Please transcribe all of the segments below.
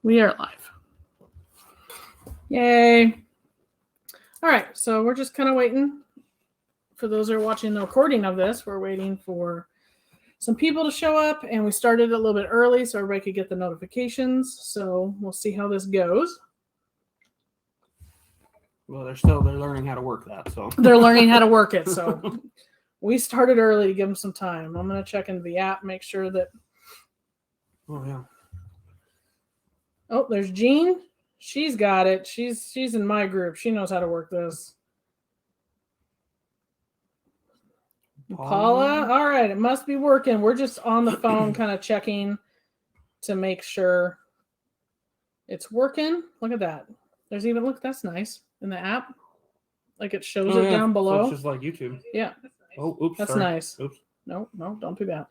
We are live. Yay. All right, so we're just kind of waiting. For those who are watching the recording of this, we're waiting for some people to show up, and we started a little bit early so everybody could get the notifications. So we'll see how this goes. Well, they're learning how to work that, so. They're learning how to work it, so we started early to give them some time. I'm going to check into the app, make sure that... Oh, yeah. Oh, there's Jean. She's got it. She's in my group. She knows how to work this. Paula. All right, it must be working. We're just on the phone kind of checking to make sure it's working. Look at that. There's even, look, that's nice in the app. Like it shows it down below. So it's just like YouTube. Yeah. Oh, oops. That's sorry. nice. Oops. No, don't do that.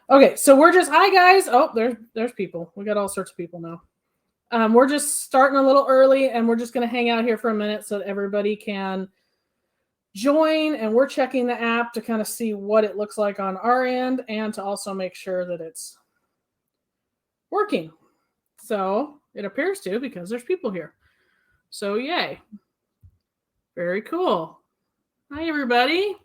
Okay, so we're just, hi guys. Oh, there's people. We got all sorts of people now. We're just starting a little early, and we're just going to hang out here for a minute so that everybody can join, and we're checking the app to kind of see what it looks like on our end and to also make sure that it's working. So it appears to, because there's people here. So yay. Very cool. Hi, everybody.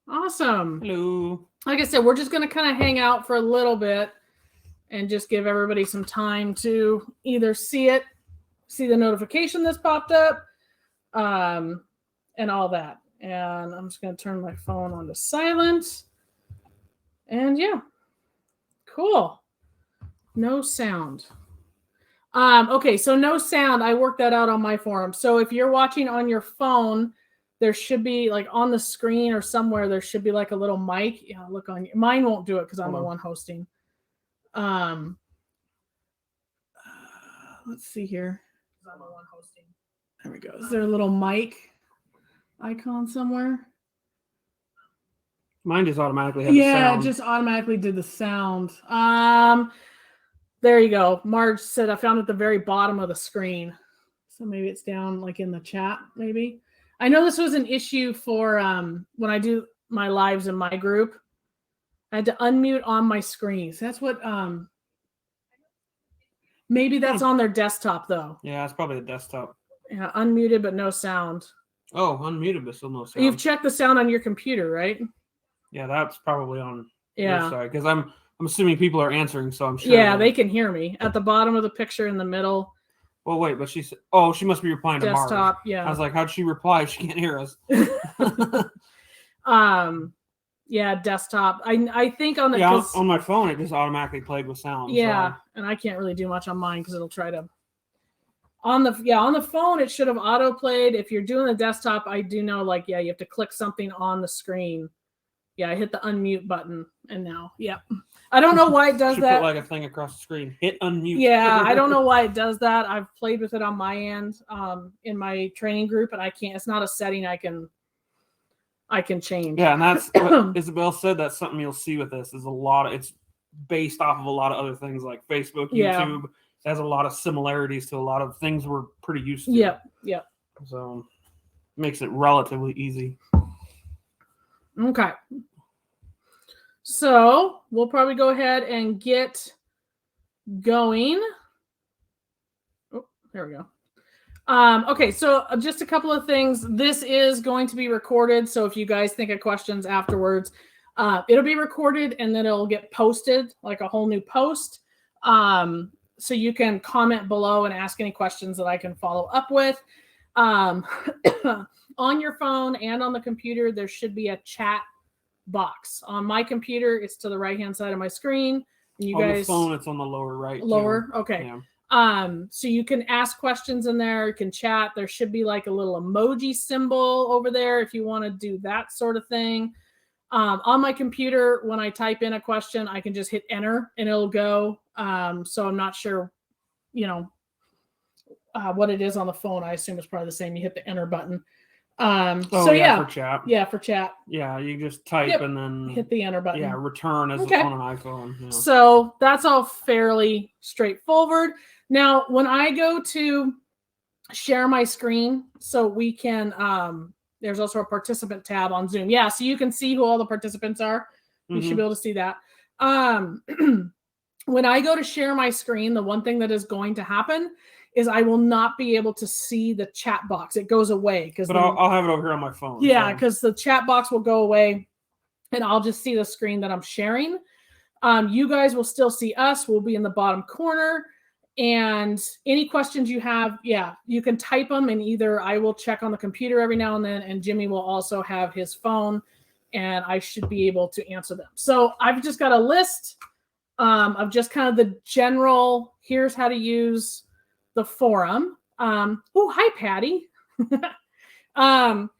Awesome. Hello. Like I said, we're just going to kind of hang out for a little bit and just give everybody some time to either see the notification that's popped up, and all that. And I'm just going to turn my phone on to silent. And yeah, cool. No sound. Okay, so no sound. I worked that out on my forum. So if you're watching on your phone, there should be like on the screen or somewhere, there should be like a little mic. Yeah, look on mine won't do it because I'm the one hosting. Let's see here. I'm the one hosting. There we go. Is there a little mic icon somewhere? Mine just automatically had the sound. Yeah, it just automatically did the sound. There you go. Marge said I found it at the very bottom of the screen. So maybe it's down like in the chat, maybe. I know this was an issue for when I do my lives in my group. I had to unmute on my screen. So that's what maybe that's on their desktop though. Yeah, it's probably the desktop. Yeah, unmuted but no sound. Oh, unmuted but still no sound. You've checked the sound on your computer, right? Yeah, that's probably on your side because I'm assuming people are answering, so I'm sure. Yeah, they can hear me at the bottom of the picture in the middle. Well, wait, but she said, "Oh, she must be replying to Marge." Desktop, yeah. I was like, "How'd she reply if she can't hear us?" Yeah, desktop. I think on the on my phone it just automatically played with sound. Yeah, so. And I can't really do much on mine because it'll try to. On the phone it should have auto played. If you're doing the desktop, I do know you have to click something on the screen. Yeah, I hit the unmute button, and now, I don't know why it does that. Put like a thing across the screen. Hit unmute. Yeah, I don't know why it does that. I've played with it on my end, in my training group, and I can't. It's not a setting I can change. Yeah, and that's what Isabel said. That's something you'll see with this. Is it's based off of a lot of other things like Facebook, YouTube. It has a lot of similarities to a lot of things we're pretty used to. Yeah. So it makes it relatively easy. Okay. So we'll probably go ahead and get going. Oh, there we go. Okay, so just a couple of things. This is going to be recorded. So if you guys think of questions afterwards, it'll be recorded and then it'll get posted like a whole new post. So you can comment below and ask any questions that I can follow up with. On your phone and on the computer, there should be a chat box. On my computer, it's to the right-hand side of my screen. And on the phone, it's on the lower right. Lower? Okay. Yeah. So you can ask questions in there. You can chat. There should be like a little emoji symbol over there if you want to do that sort of thing. On my computer, when I type in a question, I can just hit enter and it'll go. So I'm not sure, what it is on the phone. I assume it's probably the same. You hit the enter button. For chat. Yeah, for chat. Yeah, you just type and then hit the enter button. Yeah, return as on an iPhone. Yeah. So that's all fairly straightforward. Now, when I go to share my screen, so we can, there's also a participant tab on Zoom. Yeah, so you can see who all the participants are. You should be able to see that. when I go to share my screen, the one thing that is going to happen is I will not be able to see the chat box. It goes away. But I'll have it over here on my phone. Yeah, because the chat box will go away and I'll just see the screen that I'm sharing. You guys will still see us. We'll be in the bottom corner. And any questions you have, you can type them, and either I will check on the computer every now and then, and Jimmy will also have his phone, and I should be able to answer them. So I've just got a list of just kind of the general, here's how to use the forum. Oh, hi, Patty. Of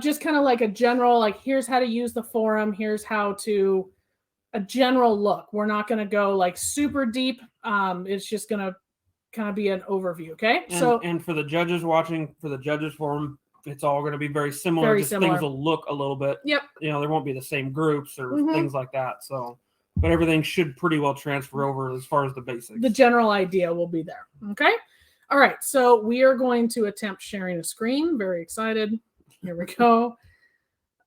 just kind of like a general, like, here's how to use the forum. Here's how to, a general look. We're not going to go like super deep. It's just going to kind of be an overview. Okay. And for the judges watching, for the judges forum, it's all going to be very similar. Very just similar. Things will look a little bit. Yep. There won't be the same groups or things like that. So, but everything should pretty well transfer over as far as the basics. The general idea will be there. Okay. All right. So we are going to attempt sharing a screen. Very excited. Here we go.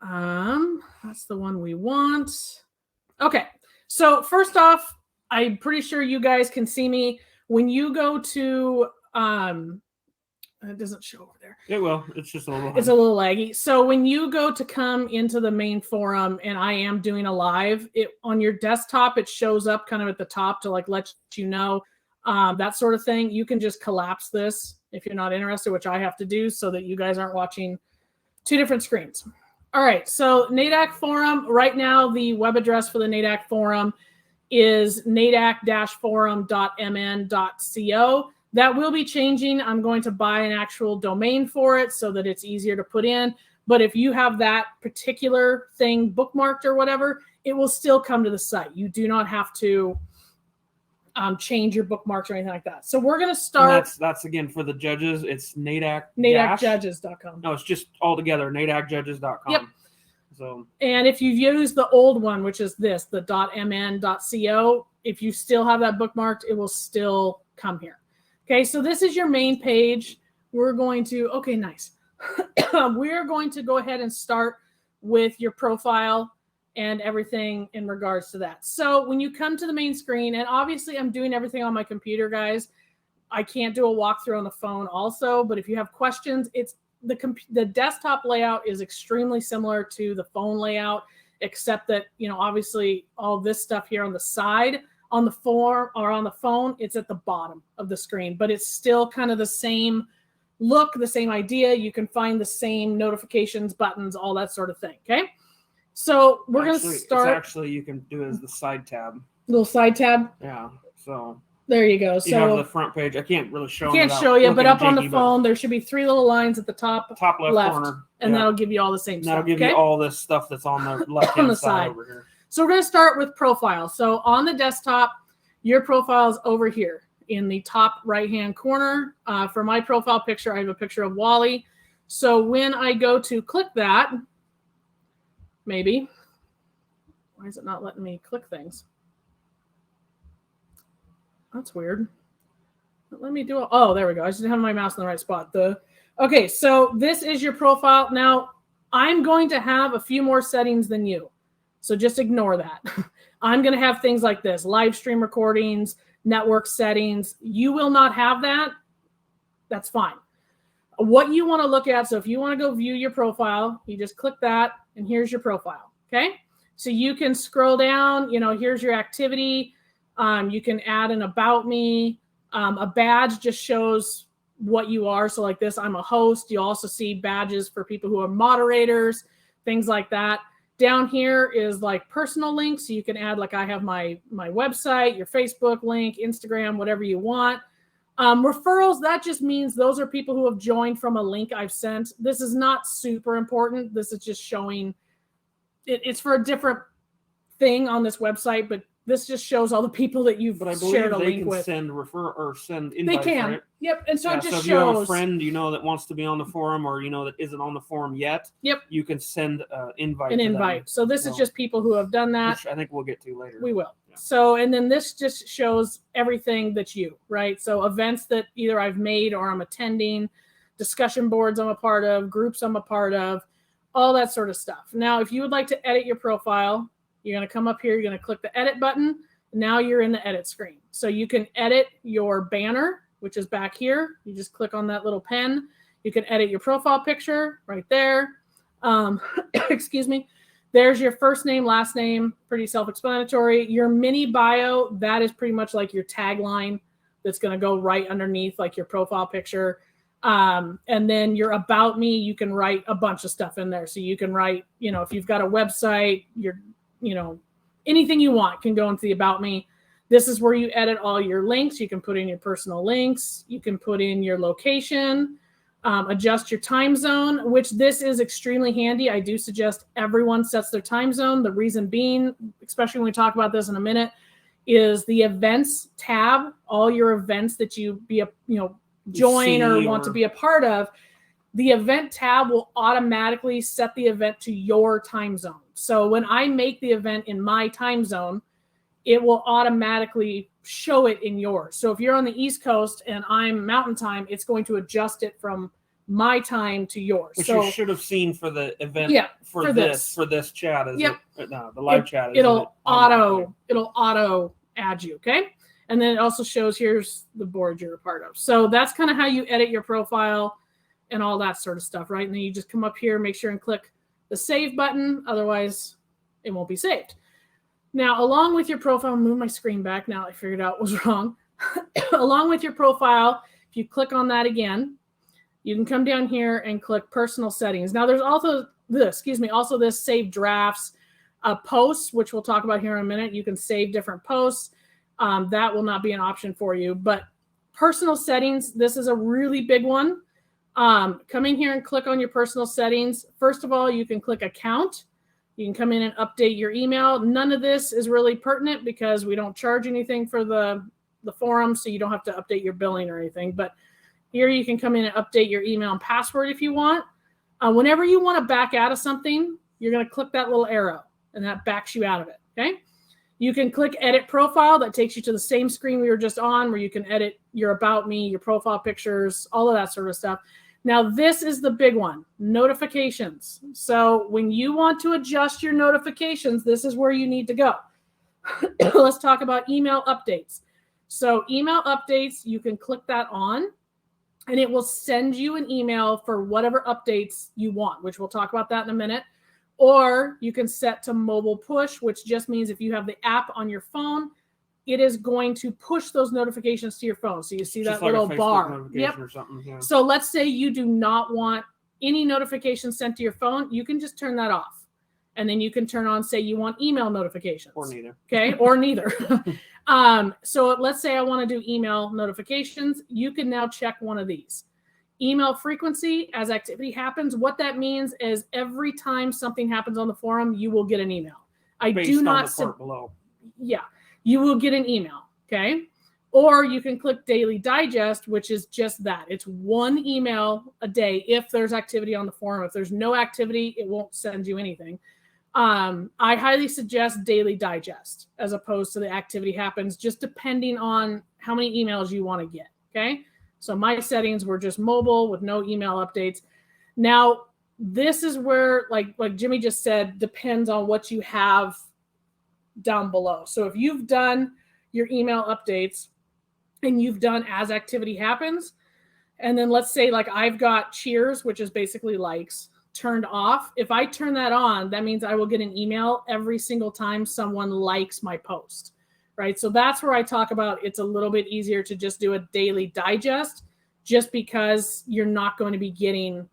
That's the one we want. Okay. So first off, I'm pretty sure you guys can see me. When you go to, it doesn't show over there. It will. It's just a little. It's a little laggy. So when you go to come into the main forum, and I am doing a live, it on your desktop, it shows up kind of at the top to like let you know that sort of thing. You can just collapse this if you're not interested, which I have to do so that you guys aren't watching two different screens. All right, so NADAC forum, right now the web address for the NADAC forum is nadac-forum.mn.co. That will be changing. I'm going to buy an actual domain for it so that it's easier to put in. But if you have that particular thing bookmarked or whatever, it will still come to the site. You do not have to change your bookmarks or anything like that. So we're going to start. That's again for the judges. It's NADACjudges.com. No, it's just all together. NADACjudges.com. Yep. So. And if you've used the old one, which is this, the .mn.co, if you still have that bookmarked, it will still come here. Okay, so this is your main page. We're going to, okay, nice. We're going to go ahead and start with your profile and everything in regards to that. So when you come to the main screen, and obviously I'm doing everything on my computer, guys. I can't do a walkthrough on the phone also, but if you have questions, it's the desktop layout is extremely similar to the phone layout, except that, obviously all this stuff here on the side, on the form or on the phone, it's at the bottom of the screen, but it's still kind of the same look, the same idea. You can find the same notifications, buttons, all that sort of thing. Okay. So we're going to start. Actually, you can do it as the side tab. Little side tab. Yeah. So there you go. So you have the front page. I can't really show. Can't show you, but up on the phone, there should be 3 little lines at the top left corner, and that'll give you all the same stuff. That'll give you all this stuff that's on the left hand side over here. So we're going to start with profile. So on the desktop, your profile is over here in the top right-hand corner. For my profile picture, I have a picture of Wally. So when I go to click that, maybe, why is it not letting me click things? That's weird. Let me do it. Oh, there we go. I just didn't have my mouse in the right spot. Okay, so this is your profile. Now, I'm going to have a few more settings than you. So just ignore that. I'm going to have things like this, live stream recordings, network settings. You will not have that. That's fine. What you want to look at, so if you want to go view your profile, you just click that, and here's your profile, okay? So you can scroll down, here's your activity. You can add an about me. A badge just shows what you are. So like this, I'm a host. You also see badges for people who are moderators, things like that. Down here is like personal links. So you can add, like I have my website, your Facebook link, Instagram, whatever you want. Referrals, that just means those are people who have joined from a link I've sent. This is not super important. This is just showing it's for a different thing on this website, but this just shows all the people that you've shared a link with. They can send invites. They can. Right? Yep. And so it just so if shows. You have a friend that wants to be on the forum, or that isn't on the forum yet. Yep. You can send an invite. So this is just people who have done that. Which I think we'll get to later. We will. Yeah. So, and then this just shows everything that's you, right? So events that either I've made or I'm attending, discussion boards I'm a part of, groups I'm a part of, all that sort of stuff. Now, if you would like to edit your profile, you're going to come up here, you're going to click the edit button, Now you're in the edit screen. So you can edit your banner, which is back here. You just click on that little pen. You can edit your profile picture right there. Excuse me. There's your first name, last name, pretty self-explanatory. Your mini bio, that is pretty much like your tagline that's going to go right underneath like your profile picture. And then your about me, you can write a bunch of stuff in there. So you can write, if you've got a website, anything you want can go into the about me. This is where you edit all your links. You can put in your personal links. You can put in your location, adjust your time zone, which this is extremely handy. I do suggest everyone sets their time zone. The reason being, especially when we talk about this in a minute, is the events tab, all your events that you join or want to be a part of. The event tab will automatically set the event to your time zone. So when I make the event in my time zone, it will automatically show it in yours. So if you're on the East Coast and I'm Mountain Time, it's going to adjust it from my time to yours. Which so you should have seen for the event for this chat. The live chat. It'll auto add you, okay? And then it also shows here's the board you're a part of. So that's kind of how you edit your profile and all that sort of stuff, right? And then you just come up here, make sure and click the save button. Otherwise, it won't be saved. Now, along with your profile, move my screen back. Now I figured out what was wrong. Along with your profile, if you click on that again, you can come down here and click personal settings. Now there's also this save drafts, posts, which we'll talk about here in a minute. You can save different posts. That will not be an option for you, but personal settings, this is a really big one. Come in here and click on your personal settings. First of all, you can click account. You can come in and update your email. None of this is really pertinent because we don't charge anything for the forum, so you don't have to update your billing or anything. But here you can come in and update your email and password if you want. Whenever you want to back out of something, you're going to click that little arrow, and that backs you out of it, okay? You can click edit profile. That takes you to the same screen we were just on where you can edit your about me, your profile pictures, all of that sort of stuff. Now, this is the big one, notifications. So when you want to adjust your notifications, this is where you need to go. Let's talk about email updates. So email updates, you can click that on, and it will send you an email for whatever updates you want, which we'll talk about that in a minute. Or you can set to mobile push, which just means if you have the app on your phone, it is going to push those notifications to your phone. So you see that little bar. Yep. Or something, yeah. So let's say you do not want any notifications sent to your phone. You can just turn that off. And then you can turn on, say you want email notifications. Or neither. Okay, or neither. So let's say I want to do email notifications. You can now check one of these. Email frequency as activity happens. What that means is every time something happens on the forum, you will get an email. Based on the part below. Yeah, you will get an email, okay? Or you can click Daily Digest, which is just that. It's one email a day if there's activity on the forum. If there's no activity, it won't send you anything. I highly suggest Daily Digest as opposed to the activity happens, just depending on how many emails you want to get, okay? So my settings were just mobile with no email updates. Now, this is where, like Jimmy just said, depends on what you have down below. So if you've done your email updates and you've done as activity happens, and then let's say like I've got cheers, which is basically likes, turned off. If I turn that on, that means I will get an email every single time someone likes my post. Right. So that's where I talk about it's a little bit easier to just do a daily digest just because you're not going to be getting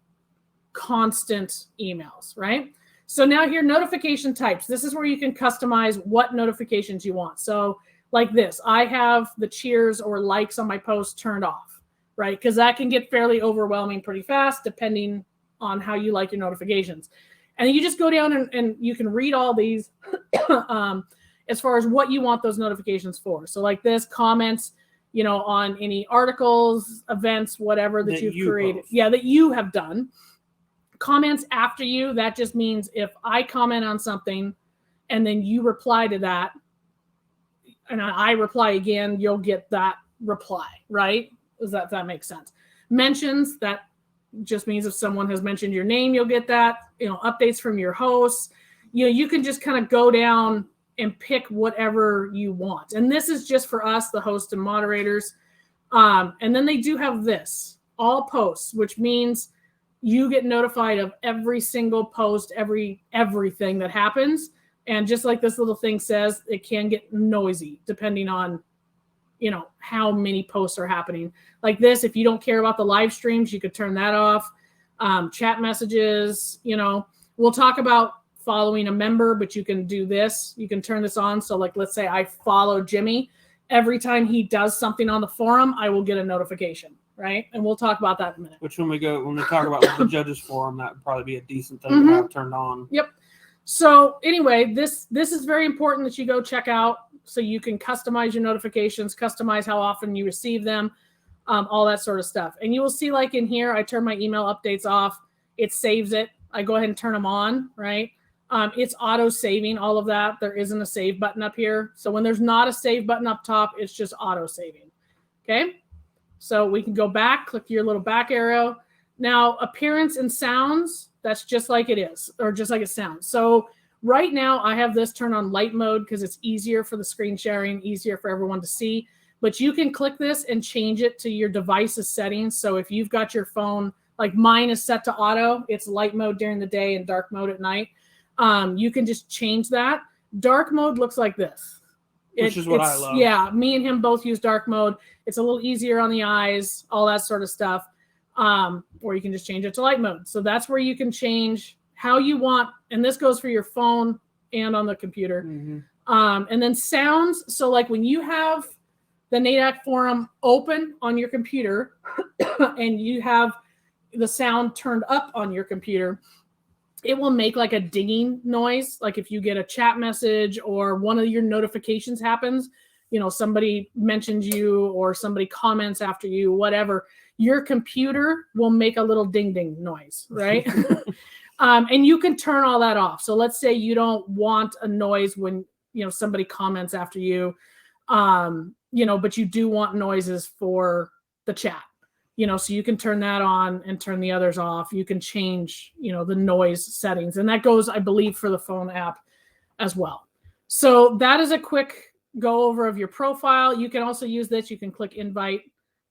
constant emails. Right. So now here, notification types. This is where you can customize what notifications you want. So like this, I have the cheers or likes on my post turned off. Right. Because that can get fairly overwhelming pretty fast depending on how you like your notifications. And you just go down and you can read all these. As far as what you want those notifications for. So like this, comments, on any articles, events, whatever that you've created. Post. Yeah, that you have done. Comments after you, that just means if I comment on something and then you reply to that and I reply again, you'll get that reply, right? Does that makes sense? Mentions, that just means if someone has mentioned your name, you'll get that. Updates from your hosts. You can just kind of go down and pick whatever you want. And this is just for us, the host and moderators. And then they do have this, all posts, which means you get notified of every single post, everything that happens. And just like this little thing says, it can get noisy depending on, you know, how many posts are happening. Like this, if you don't care about the live streams, you could turn that off. Chat messages, you know, we'll talk about following a member, but you can do this. You can turn this on. So like, let's say I follow Jimmy. Every time he does something on the forum, I will get a notification, right? And we'll talk about that in a minute. Which when we talk about the judges forum, that would probably be a decent thing to have turned on. Yep. So anyway, this is very important that you go check out so you can customize your notifications, customize how often you receive them, all that sort of stuff. And you will see, like in here, I turn my email updates off. It saves it. I go ahead and turn them on, right? It's auto saving all of that. There isn't a save button up here. So when there's not a save button up top, it's just auto saving. Okay. So we can go back, click your little back arrow. Now appearance and sounds, that's just like it is, or just like it sounds. So right now I have this turned on light mode because it's easier for the screen sharing, easier for everyone to see. But you can click this and change it to your device's settings. So if you've got your phone, like mine is set to auto, it's light mode during the day and dark mode at night. You can just change that. Dark mode looks like this. Which is what I love. Yeah, me and him both use dark mode. It's a little easier on the eyes, all that sort of stuff. Or you can just change it to light mode. So that's where you can change how you want. And this goes for your phone and on the computer. And then sounds. So like when you have the NADAC forum open on your computer and you have the sound turned up on your computer, it will make like a dinging noise. Like if you get a chat message or one of your notifications happens, you know, somebody mentions you or somebody comments after you, whatever, your computer will make a little ding ding noise, right? And you can turn all that off. So let's say you don't want a noise when, you know, somebody comments after you, you know, but you do want noises for the chat. You know, so you can turn that on and turn the others off. You can change, you know, the noise settings. And that goes, I believe, for the phone app as well. So that is a quick go over of your profile. You can also use this. You can click invite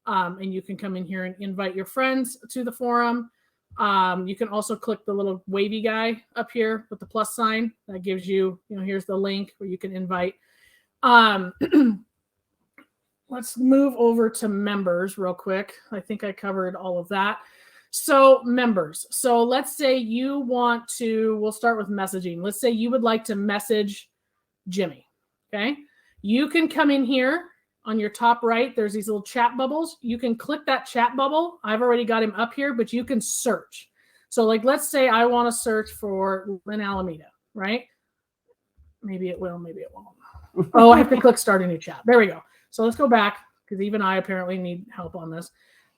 and you can come in here and invite your friends to the forum. You can also click the little wavy guy up here with the plus sign. That gives you, you know, here's the link where you can invite. Let's move over to members real quick. I think I covered all of that. So members. So let's say you want to, we'll start with messaging. Let's say you would like to message Jimmy. Okay. You can come in here on your top right. There's these little chat bubbles. You can click that chat bubble. I've already got him up here, but you can search. So like, let's say I want to search for Lynn Alameda, right? Maybe it will, maybe it won't. Oh, I have to click start a new chat. There we go. So let's go back because even I apparently need help on this.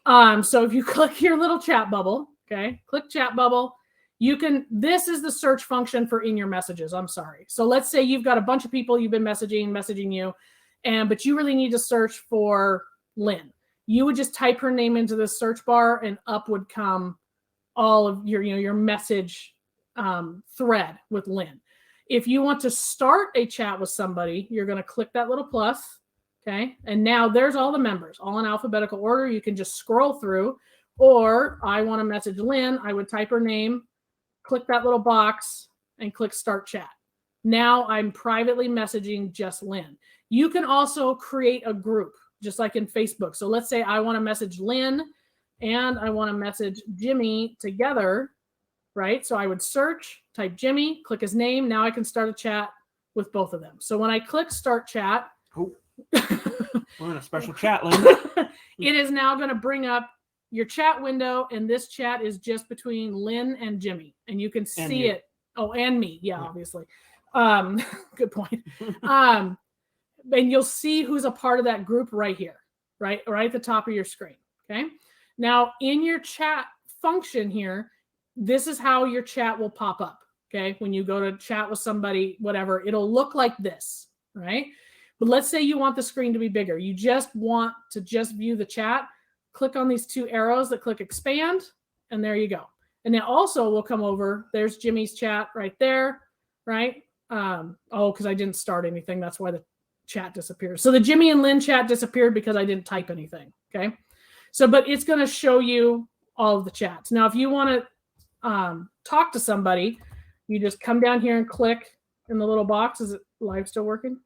So if you click your little chat bubble, okay, click chat bubble, you can, this is the search function for in your messages. I'm sorry. So let's say you've got a bunch of people you've been messaging you, but you really need to search for Lynn. You would just type her name into the search bar and up would come all of your, you know, your message thread with Lynn. If you want to start a chat with somebody, you're going to click that little plus. Okay. And now there's all the members, all in alphabetical order. You can just scroll through, or I want to message Lynn. I would type her name, click that little box and click start chat. Now I'm privately messaging just Lynn. You can also create a group just like in Facebook. So let's say I want to message Lynn and I want to message Jimmy together, right? So I would search, type Jimmy, click his name. Now I can start a chat with both of them. So when I click start chat, we're in a special chat, Lynn. It is now going to bring up your chat window, and this chat is just between Lynn and Jimmy, and you can see it. Oh, and me. Yeah, obviously. Good point. And you'll see who's a part of that group right here, right at the top of your screen. Okay. Now in your chat function here, this is how your chat will pop up. Okay. When you go to chat with somebody, whatever, it'll look like this, right? But let's say you want the screen to be bigger. You just want to just view the chat. Click on these two arrows that click expand, and there you go. And then also we'll come over. There's Jimmy's chat right there, right? because I didn't start anything. That's why the chat disappeared. So the Jimmy and Lynn chat disappeared because I didn't type anything. Okay. So, but it's going to show you all of the chats. Now, if you want to talk to somebody, you just come down here and click in the little box. Is it live still working?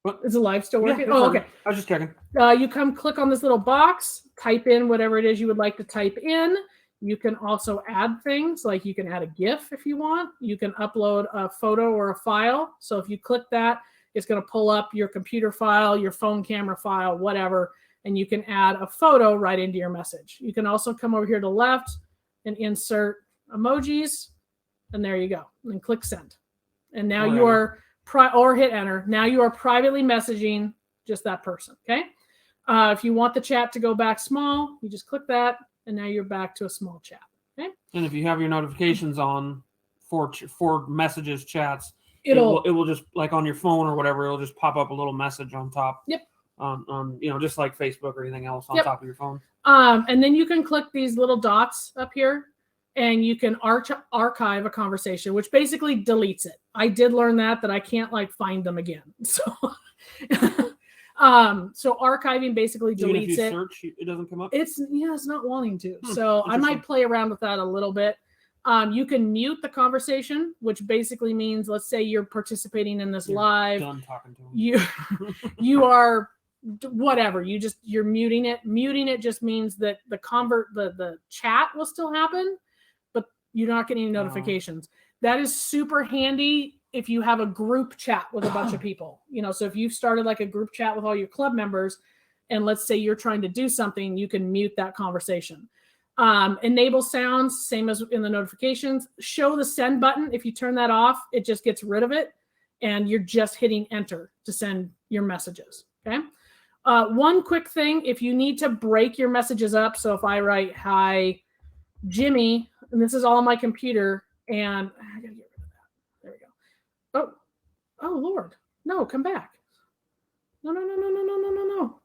What? Is the live still working? Yeah, okay. I was just checking. You come click on this little box, type in whatever it is you would like to type in. You can also add things, like you can add a GIF if you want. You can upload a photo or a file. So if you click that, it's going to pull up your computer file, your phone camera file, whatever, and you can add a photo right into your message. You can also come over here to the left and insert emojis, and there you go. And click send. And now you are, or hit enter. Now you are privately messaging just that person, okay? If you want the chat to go back small, you just click that, and now you're back to a small chat, okay? And if you have your notifications on for messages, chats, it will just, like on your phone or whatever, it'll just pop up a little message on top. Yep. On just like Facebook or anything else on top of your phone. And then you can click these little dots up here, and you can archive a conversation, which basically deletes it. I did learn that I can't like find them again. So, so archiving basically deletes Even if you it. search, it doesn't come up. It's not wanting to. So I might play around with that a little bit. You can mute the conversation, which basically means, let's say you're participating in this live. Done talking to them. You are whatever. You're muting it. Muting it just means that the chat will still happen, but you're not getting any notifications. That is super handy if you have a group chat with a bunch of people. So if you've started like a group chat with all your club members, and let's say you're trying to do something, you can mute that conversation. Enable sounds, same as in the notifications. Show the send button. If you turn that off, it just gets rid of it, and you're just hitting enter to send your messages. Okay. One quick thing, if you need to break your messages up, so if I write, hi, Jimmy, and this is all on my computer, and I gotta get rid of that. There we go. Oh, Lord. No, come back. No. No.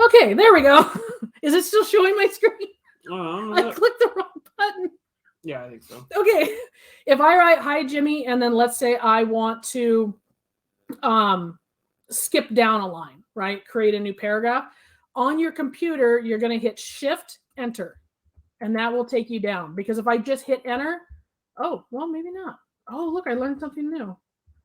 Okay, there we go. Is it still showing my screen? I clicked the wrong button. Yeah, I think so. Okay. If I write, hi, Jimmy, and then let's say I want to skip down a line, right? Create a new paragraph. On your computer, you're going to hit Shift Enter, and that will take you down. Because if I just hit Enter, oh, well, maybe not. Oh, look, I learned something new.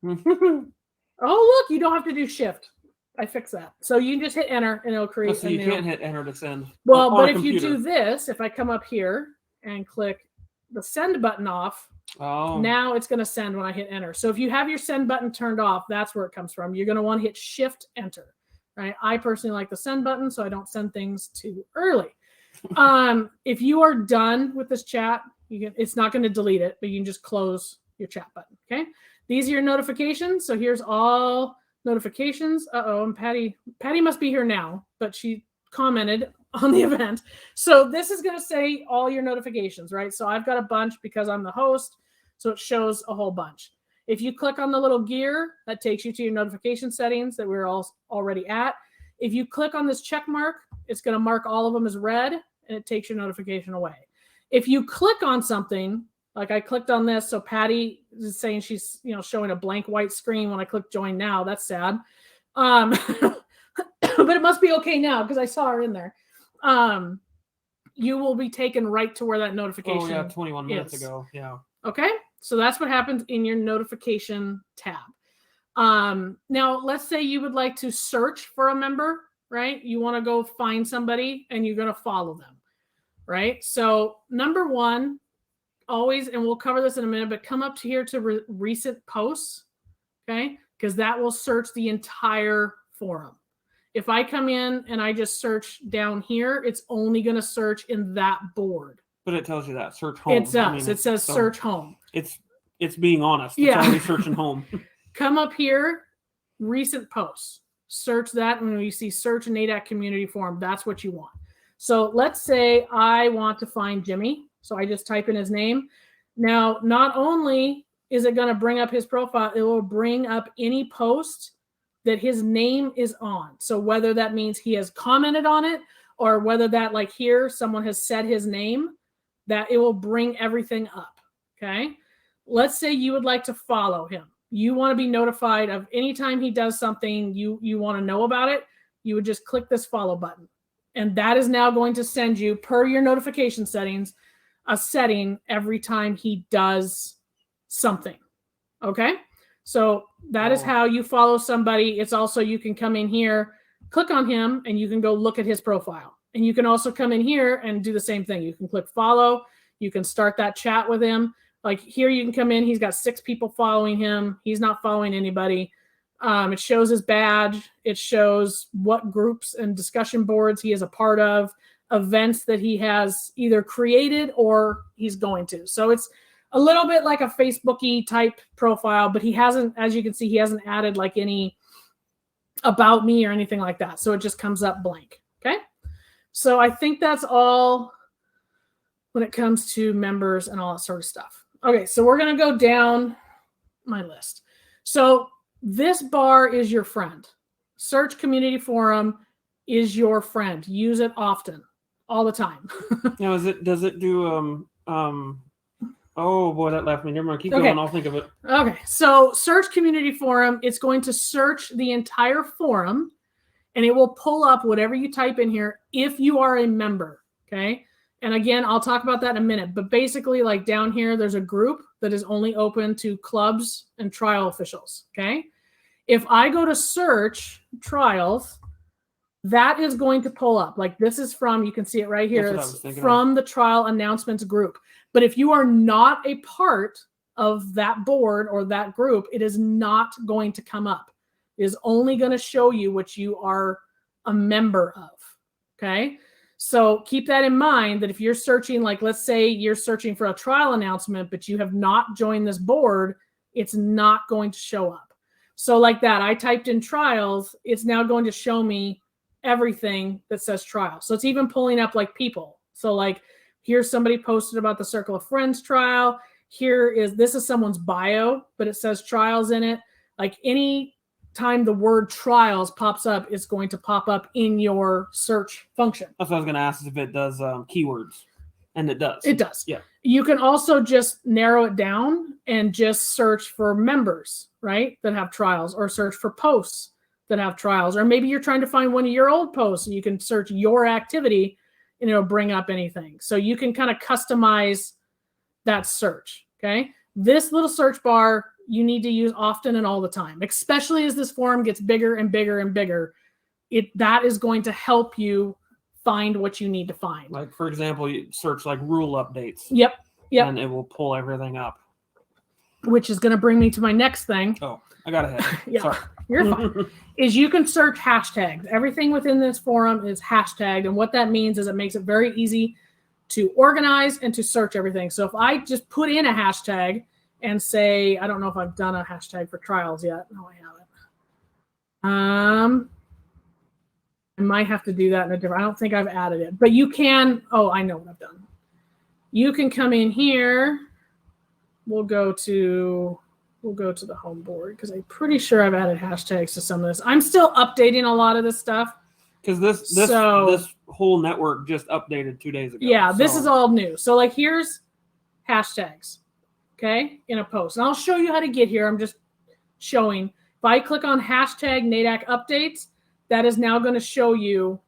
Oh, look, you don't have to do Shift. I fixed that. So you can just hit Enter, and it'll create so you can't hit Enter to send. Well, but if you do this, if I come up here and click the send button off, now it's going to send when I hit enter. So if you have your send button turned off, that's where it comes from. You're going to want to hit Shift Enter, right? I personally like the send button, so I don't send things too early. If you are done with this chat, it's not going to delete it, but you can just close your chat button. Okay. These are your notifications. So here's all notifications. And Patty must be here now, but she commented on the event. So this is going to say all your notifications, right? So I've got a bunch because I'm the host. So it shows a whole bunch. If you click on the little gear, that takes you to your notification settings that we're all already at. If you click on this check mark, it's going to mark all of them as red, and it takes your notification away. If you click on something, like I clicked on this, so Patty is saying she's showing a blank white screen when I click join now. That's sad. But it must be okay now because I saw her in there. You will be taken right to where that notification. Oh yeah, 21 minutes ago. Yeah. Okay, so that's what happens in your notification tab. Now, let's say you would like to search for a member, right? You want to go find somebody and you're going to follow them, right? So number one, always, and we'll cover this in a minute, but come up to here to recent posts, okay? Because that will search the entire forum. If I come in and I just search down here, it's only going to search in that board. But it tells you that search home. It does. I mean, it says search home. It's being honest. It's already searching home. Come up here, recent posts. Search that, and when you see search NADAC community forum, that's what you want. So let's say I want to find Jimmy. So I just type in his name. Now, not only is it going to bring up his profile, it will bring up any post that his name is on. So whether that means he has commented on it or whether that, like here, someone has said his name, that it will bring everything up. Okay. Let's say you would like to follow him. You want to be notified of anytime he does something, you want to know about it. You would just click this follow button. And that is now going to send you, per your notification settings, a setting every time he does something. Okay. So that is how you follow somebody. It's also, you can come in here, click on him, and you can go look at his profile. And you can also come in here and do the same thing. You can click follow. You can start that chat with him. Like here, you can come in. He's got 6 people following him. He's not following anybody. It shows his badge. It shows what groups and discussion boards he is a part of, events that he has either created or he's going to. So it's a little bit like a Facebook-y type profile, but he hasn't, as you can see, he hasn't added like any about me or anything like that. So it just comes up blank. Okay. So I think that's all when it comes to members and all that sort of stuff. Okay. So we're going to go down my list. So this bar is your friend. Search community forum is your friend. Use it often, all the time. Now, does it do oh boy, that left me. Never mind. Keep going. I'll think of it. Okay. So search community forum. It's going to search the entire forum, and it will pull up whatever you type in here if you are a member. Okay. And again, I'll talk about that in a minute. But basically, like down here, there's a group that is only open to clubs and trial officials. Okay. If I go to search trials, that is going to pull up. Like this is from, you can see it right here. It's from the trial announcements group. But if you are not a part of that board or that group, it is not going to come up. It is only going to show you what you are a member of. Okay. So keep that in mind, that if you're searching, like let's say you're searching for a trial announcement, but you have not joined this board, it's not going to show up. So like that, I typed in trials, it's now going to show me everything that says trial. So it's even pulling up like people. So like here's somebody posted about the Circle of Friends trial. This is someone's bio, but it says trials in it. Like any time the word trials pops up, it's going to pop up in your search function. That's what I was going to ask, is if it does keywords. And it does. It does. Yeah. You can also just narrow it down and just search for members, right, that have trials, or search for posts that have trials. Or maybe you're trying to find one of your old posts, and you can search your activity and it'll bring up anything. So you can kind of customize that search. Okay. This little search bar you need to use often and all the time, especially as this forum gets bigger and bigger and bigger. That is going to help you find what you need to find. Like, for example, you search like rule updates. Yep. And it will pull everything up. Which is going to bring me to my next thing. Oh, I got ahead. Yeah, sorry. You're fine. Is you can search hashtags. Everything within this forum is hashtagged. And what that means is it makes it very easy to organize and to search everything. So if I just put in a hashtag and say, I don't know if I've done a hashtag for trials yet. No, I haven't. I might have to do that in a different, I don't think I've added it, but you can, I know what I've done. You can come in here. We'll go to the home board because I'm pretty sure I've added hashtags to some of this. I'm still updating a lot of this stuff. Because this whole network just updated 2 days ago. Yeah, this is all new. So like here's hashtags, okay, in a post. And I'll show you how to get here. I'm just showing. If I click on hashtag NADAC updates, that is now going to show you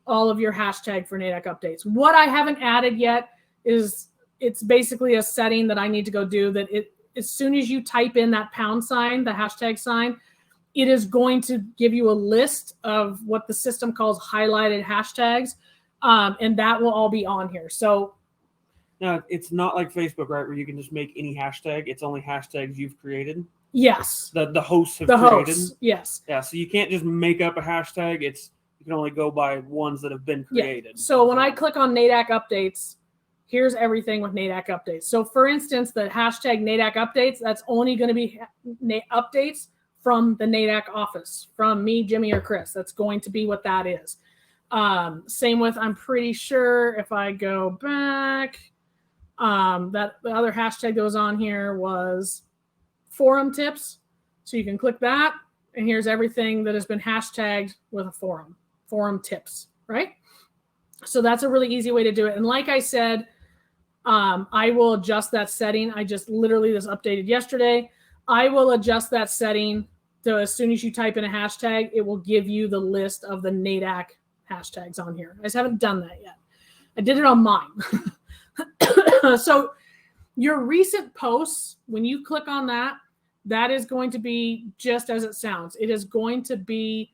all of your hashtag for NADAC updates. What I haven't added yet is it's basically a setting that I need to go do that as soon as you type in that pound sign, the hashtag sign, it is going to give you a list of what the system calls highlighted hashtags. And that will all be on here. So now it's not like Facebook, right, where you can just make any hashtag. It's only hashtags you've created. Yes. The hosts have created. Hosts, yes. Yeah, so you can't just make up a hashtag. You can only go by ones that have been created. Yeah. So when I click on NADAC updates, here's everything with NADAC updates. So for instance, the hashtag NADAC updates, that's only going to be updates from the NADAC office, from me, Jimmy, or Chris. That's going to be what that is. Same with, I'm pretty sure if I go back, that the other hashtag that was on here was forum tips. So you can click that, and here's everything that has been hashtagged with a forum tips, right? So that's a really easy way to do it. And like I said, I will adjust that setting. I just literally this updated yesterday. I will adjust that setting so as soon as you type in a hashtag, it will give you the list of the NADAC hashtags on here. I just haven't done that yet. I did it on mine. So your recent posts, when you click on that, that is going to be just as it sounds. It is going to be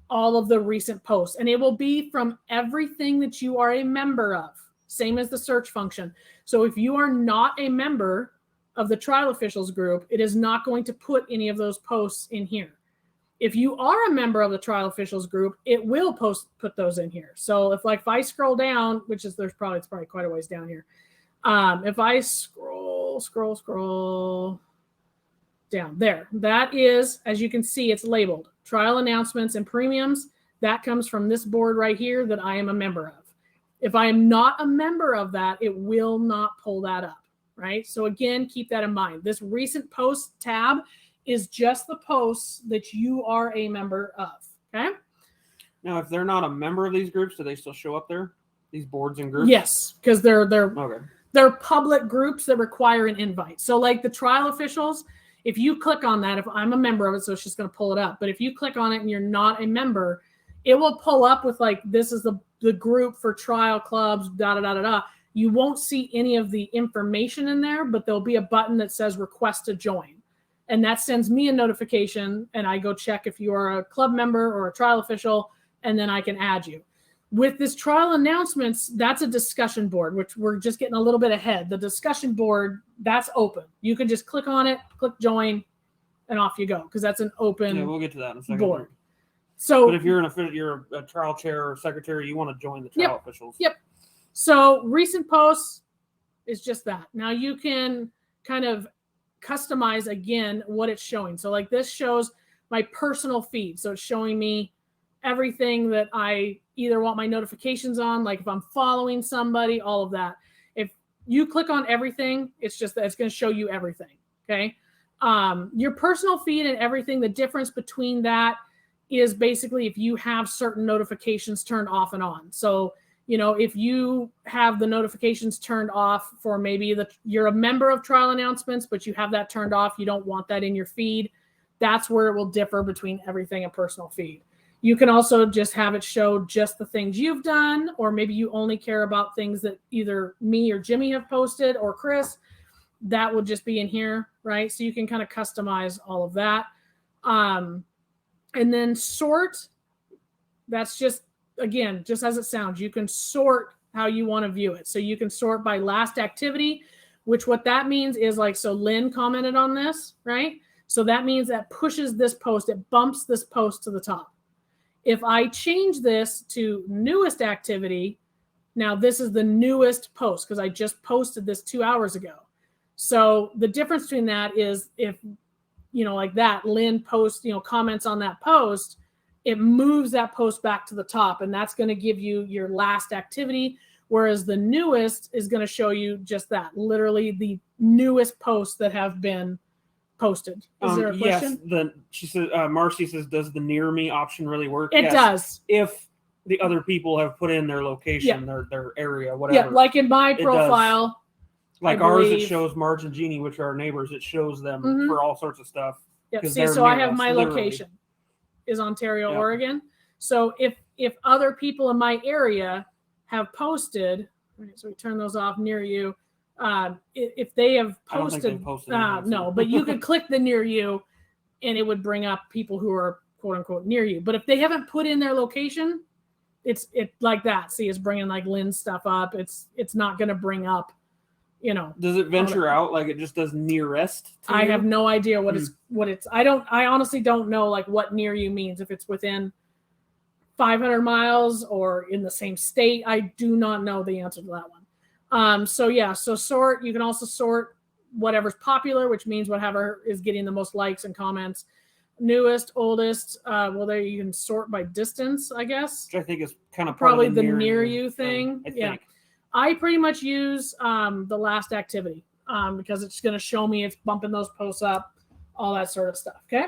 all of the recent posts, and it will be from everything that you are a member of, same as the search function. So if you are not a member of the trial officials group, it is not going to put any of those posts in here. If you are a member of the trial officials group, it will put those in here. So if I scroll down, which is it's probably quite a ways down here. If I scroll down there, that is, as you can see, it's labeled trial announcements and premiums. That comes from this board right here that I am a member of. If I am not a member of that, it will not pull that up, right? So again, keep that in mind. This recent post tab is just the posts that you are a member of, okay? Now, if they're not a member of these groups, do they still show up there? These boards and groups? Yes, because they're okay. They're public groups that require an invite. So like the trial officials, if you click on that, if I'm a member of it, so it's just going to pull it up. But if you click on it and you're not a member, it will pull up with like, this is the group for trial clubs, da-da-da-da-da. You won't see any of the information in there, but there'll be a button that says request to join. And that sends me a notification, and I go check if you are a club member or a trial official, and then I can add you. With this trial announcements, that's a discussion board, which we're just getting a little bit ahead. The discussion board, that's open. You can just click on it, click join, and off you go, because that's an open Yeah, we'll get to that in a second. Board. So, but if you're you're a trial chair or secretary, you want to join the trial officials. Yep. So recent posts is just that. Now you can kind of customize again what it's showing. So like this shows my personal feed. So it's showing me everything that I either want my notifications on, like if I'm following somebody, all of that. If you click on everything, it's just that it's going to show you everything. Okay. Your personal feed and everything, the difference between that is basically if you have certain notifications turned off and on. So, you know, if you have the notifications turned off for maybe you're a member of trial announcements, but you have that turned off, you don't want that in your feed, that's where it will differ between everything and personal feed. You can also just have it show just the things you've done, or maybe you only care about things that either me or Jimmy have posted or Chris. That will just be in here, right? So you can kind of customize all of that. And then sort, that's just, again, just as it sounds, you can sort how you want to view it. So you can sort by last activity, which what that means is like, so Lynn commented on this, right? So that means that pushes this post, it bumps this post to the top. If I change this to newest activity, now this is the newest post because I just posted this 2 hours ago. So the difference between that is if, you know, like that, Lynn posts, you know, comments on that post, it moves that post back to the top, and that's going to give you your last activity. Whereas the newest is going to show you just that, literally the newest posts that have been posted. Is there a question? Yes. She says, Marcy says, does the near me option really work? It does. If the other people have put in their location, their area, whatever. Yeah, like in my profile. Like ours, it shows Marge and Jeannie, which are our neighbors. It shows them for all sorts of stuff. Yep. See, so I have my location is Ontario, Oregon. So if other people in my area have posted, right, so we turn those off near you. If they have posted, no, but you could click the near you and it would bring up people who are quote unquote near you. But if they haven't put in their location, it's like that. See, it's bringing like Lynn's stuff up. It's not going to bring up, you know. Does it venture out like it just does nearest? I have no idea what it's. I honestly don't know like what near you means. If it's within 500 miles or in the same state, I do not know the answer to that one. So sort, you can also sort whatever's popular, which means whatever is getting the most likes and comments. Newest, oldest, there you can sort by distance, I guess. Which I think is kind of probably the near you thing. I think. I pretty much use the last activity because it's going to show me it's bumping those posts up, all that sort of stuff. Okay.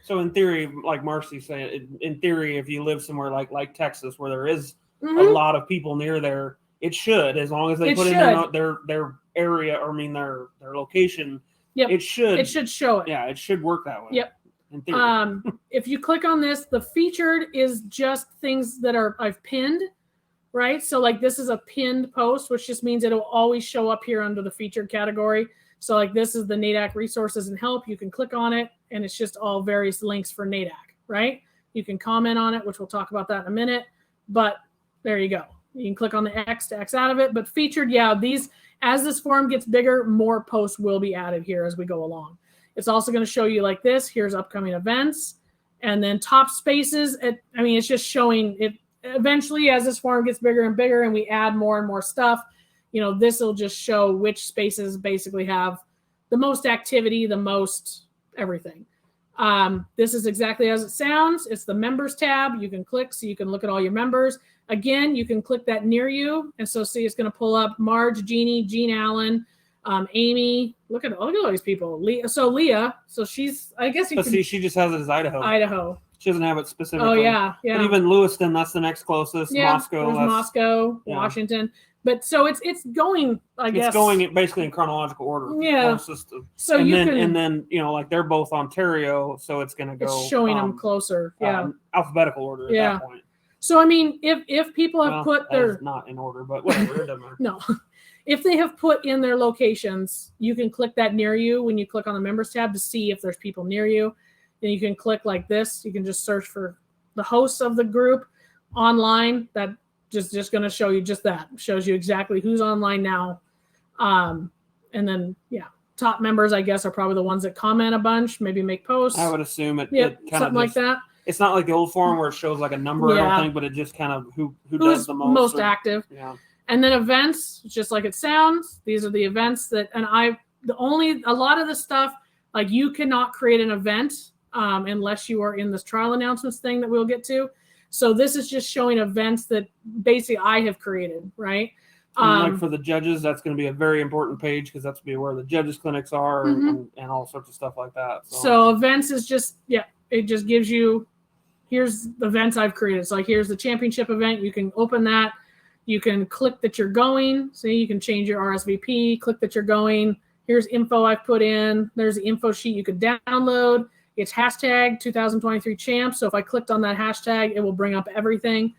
So in theory, like Marcy said, in theory, if you live somewhere like Texas where there is a lot of people near there, It should, as long as they put in their area, or their location. Yep. It should show it. Yeah, it should work that way. Yep. In theory. If you click on this, the featured is just things that I've pinned, right? So like this is a pinned post, which just means it'll always show up here under the featured category. So like this is the NADAC resources and help. You can click on it and it's just all various links for NADAC, right? You can comment on it, which we'll talk about that in a minute, but there you go. You can click on the X to X out of it, but featured, yeah, as this forum gets bigger, more posts will be added here as we go along. It's also going to show you like this. Here's upcoming events, and then top spaces. It's just showing it eventually as this forum gets bigger and bigger and we add more and more stuff, this will just show which spaces basically have the most activity, the most everything. This is exactly as it sounds. It's the members tab. You can click so you can look at all your members. Again, you can click that near you. And so see, it's going to pull up Marge, Jeannie, Jean Allen, Amy. Look at all these people. Leah. So she's, I guess she just has it as Idaho. She doesn't have it specifically. Oh, yeah. But even Lewiston, that's the next closest. Yeah, Moscow. Washington. But so it's going, I guess. It's going basically in chronological order. Yeah. So and then like they're both Ontario, so it's going to go. It's showing them closer. Yeah. Alphabetical order at that point. So if people have put their not in order, but whatever, it doesn't matter. No. If they have put in their locations, you can click that near you when you click on the members tab to see if there's people near you. Then you can click like this. You can just search for the hosts of the group online. That just going to show you just that. It shows you exactly who's online now. And then, top members, I guess, are probably the ones that comment a bunch, maybe make posts. I would assume it kind of like that. It's not like the old forum where it shows like a number, I don't think, but it just kind of who does the most active. Yeah. And then events, just like it sounds. These are the events that, and a lot of the stuff, like you cannot create an event unless you are in this trial announcements thing that we'll get to. So this is just showing events that basically I have created, right? Like for the judges, that's going to be a very important page because that's going to be where the judges clinics are and all sorts of stuff like that. So events is just, it just gives you, here's the events I've created. So like here's the championship event. You can open that. You can click that you're going. So you can change your RSVP, click that you're going. Here's info I've put in. There's the info sheet you could download. It's hashtag 2023 champs. So if I clicked on that hashtag, it will bring up everything.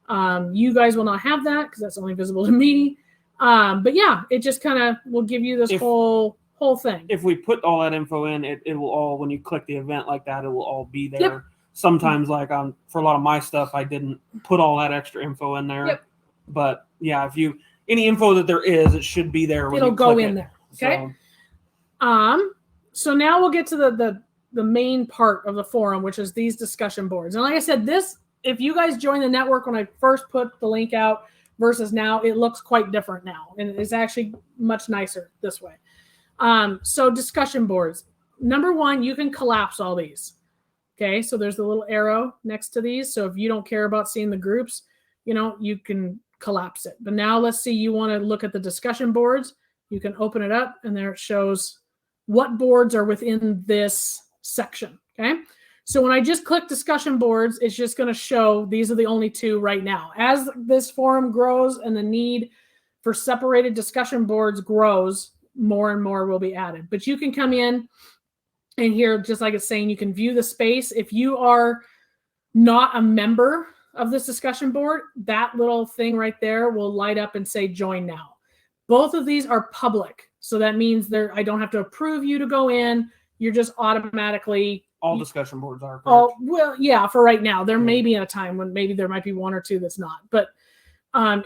You guys will not have that because that's only visible to me. But yeah, it just kind of will give you this whole thing. If we put all that info in, it will all, when you click the event like that, it will all be there. Yep. Sometimes like for a lot of my stuff, I didn't put all that extra info in there. Yep. But yeah, any info that there is, it should be there. It'll go in there. Okay. So now we'll get to the main part of the forum, which is these discussion boards. And like I said, if you guys join the network when I first put the link out versus now, it looks quite different now. And it's actually much nicer this way. So discussion boards. Number one, you can collapse all these. Okay. So there's the little arrow next to these. So if you don't care about seeing the groups, you can collapse it. But now let's see, you want to look at the discussion boards. You can open it up and there it shows what boards are within this section. Okay. So when I just click discussion boards, it's just going to show these are the only two right now. As this forum grows and the need for separated discussion boards grows, more and more will be added. But you can come in and here, just like it's saying, you can view the space. If you are not a member of this discussion board, that little thing right there will light up and say join now. Both of these are public. So that means I don't have to approve you to go in. You're just automatically. All discussion boards are. Oh, well, yeah, for right now. There may be a time when maybe there might be one or two that's not. But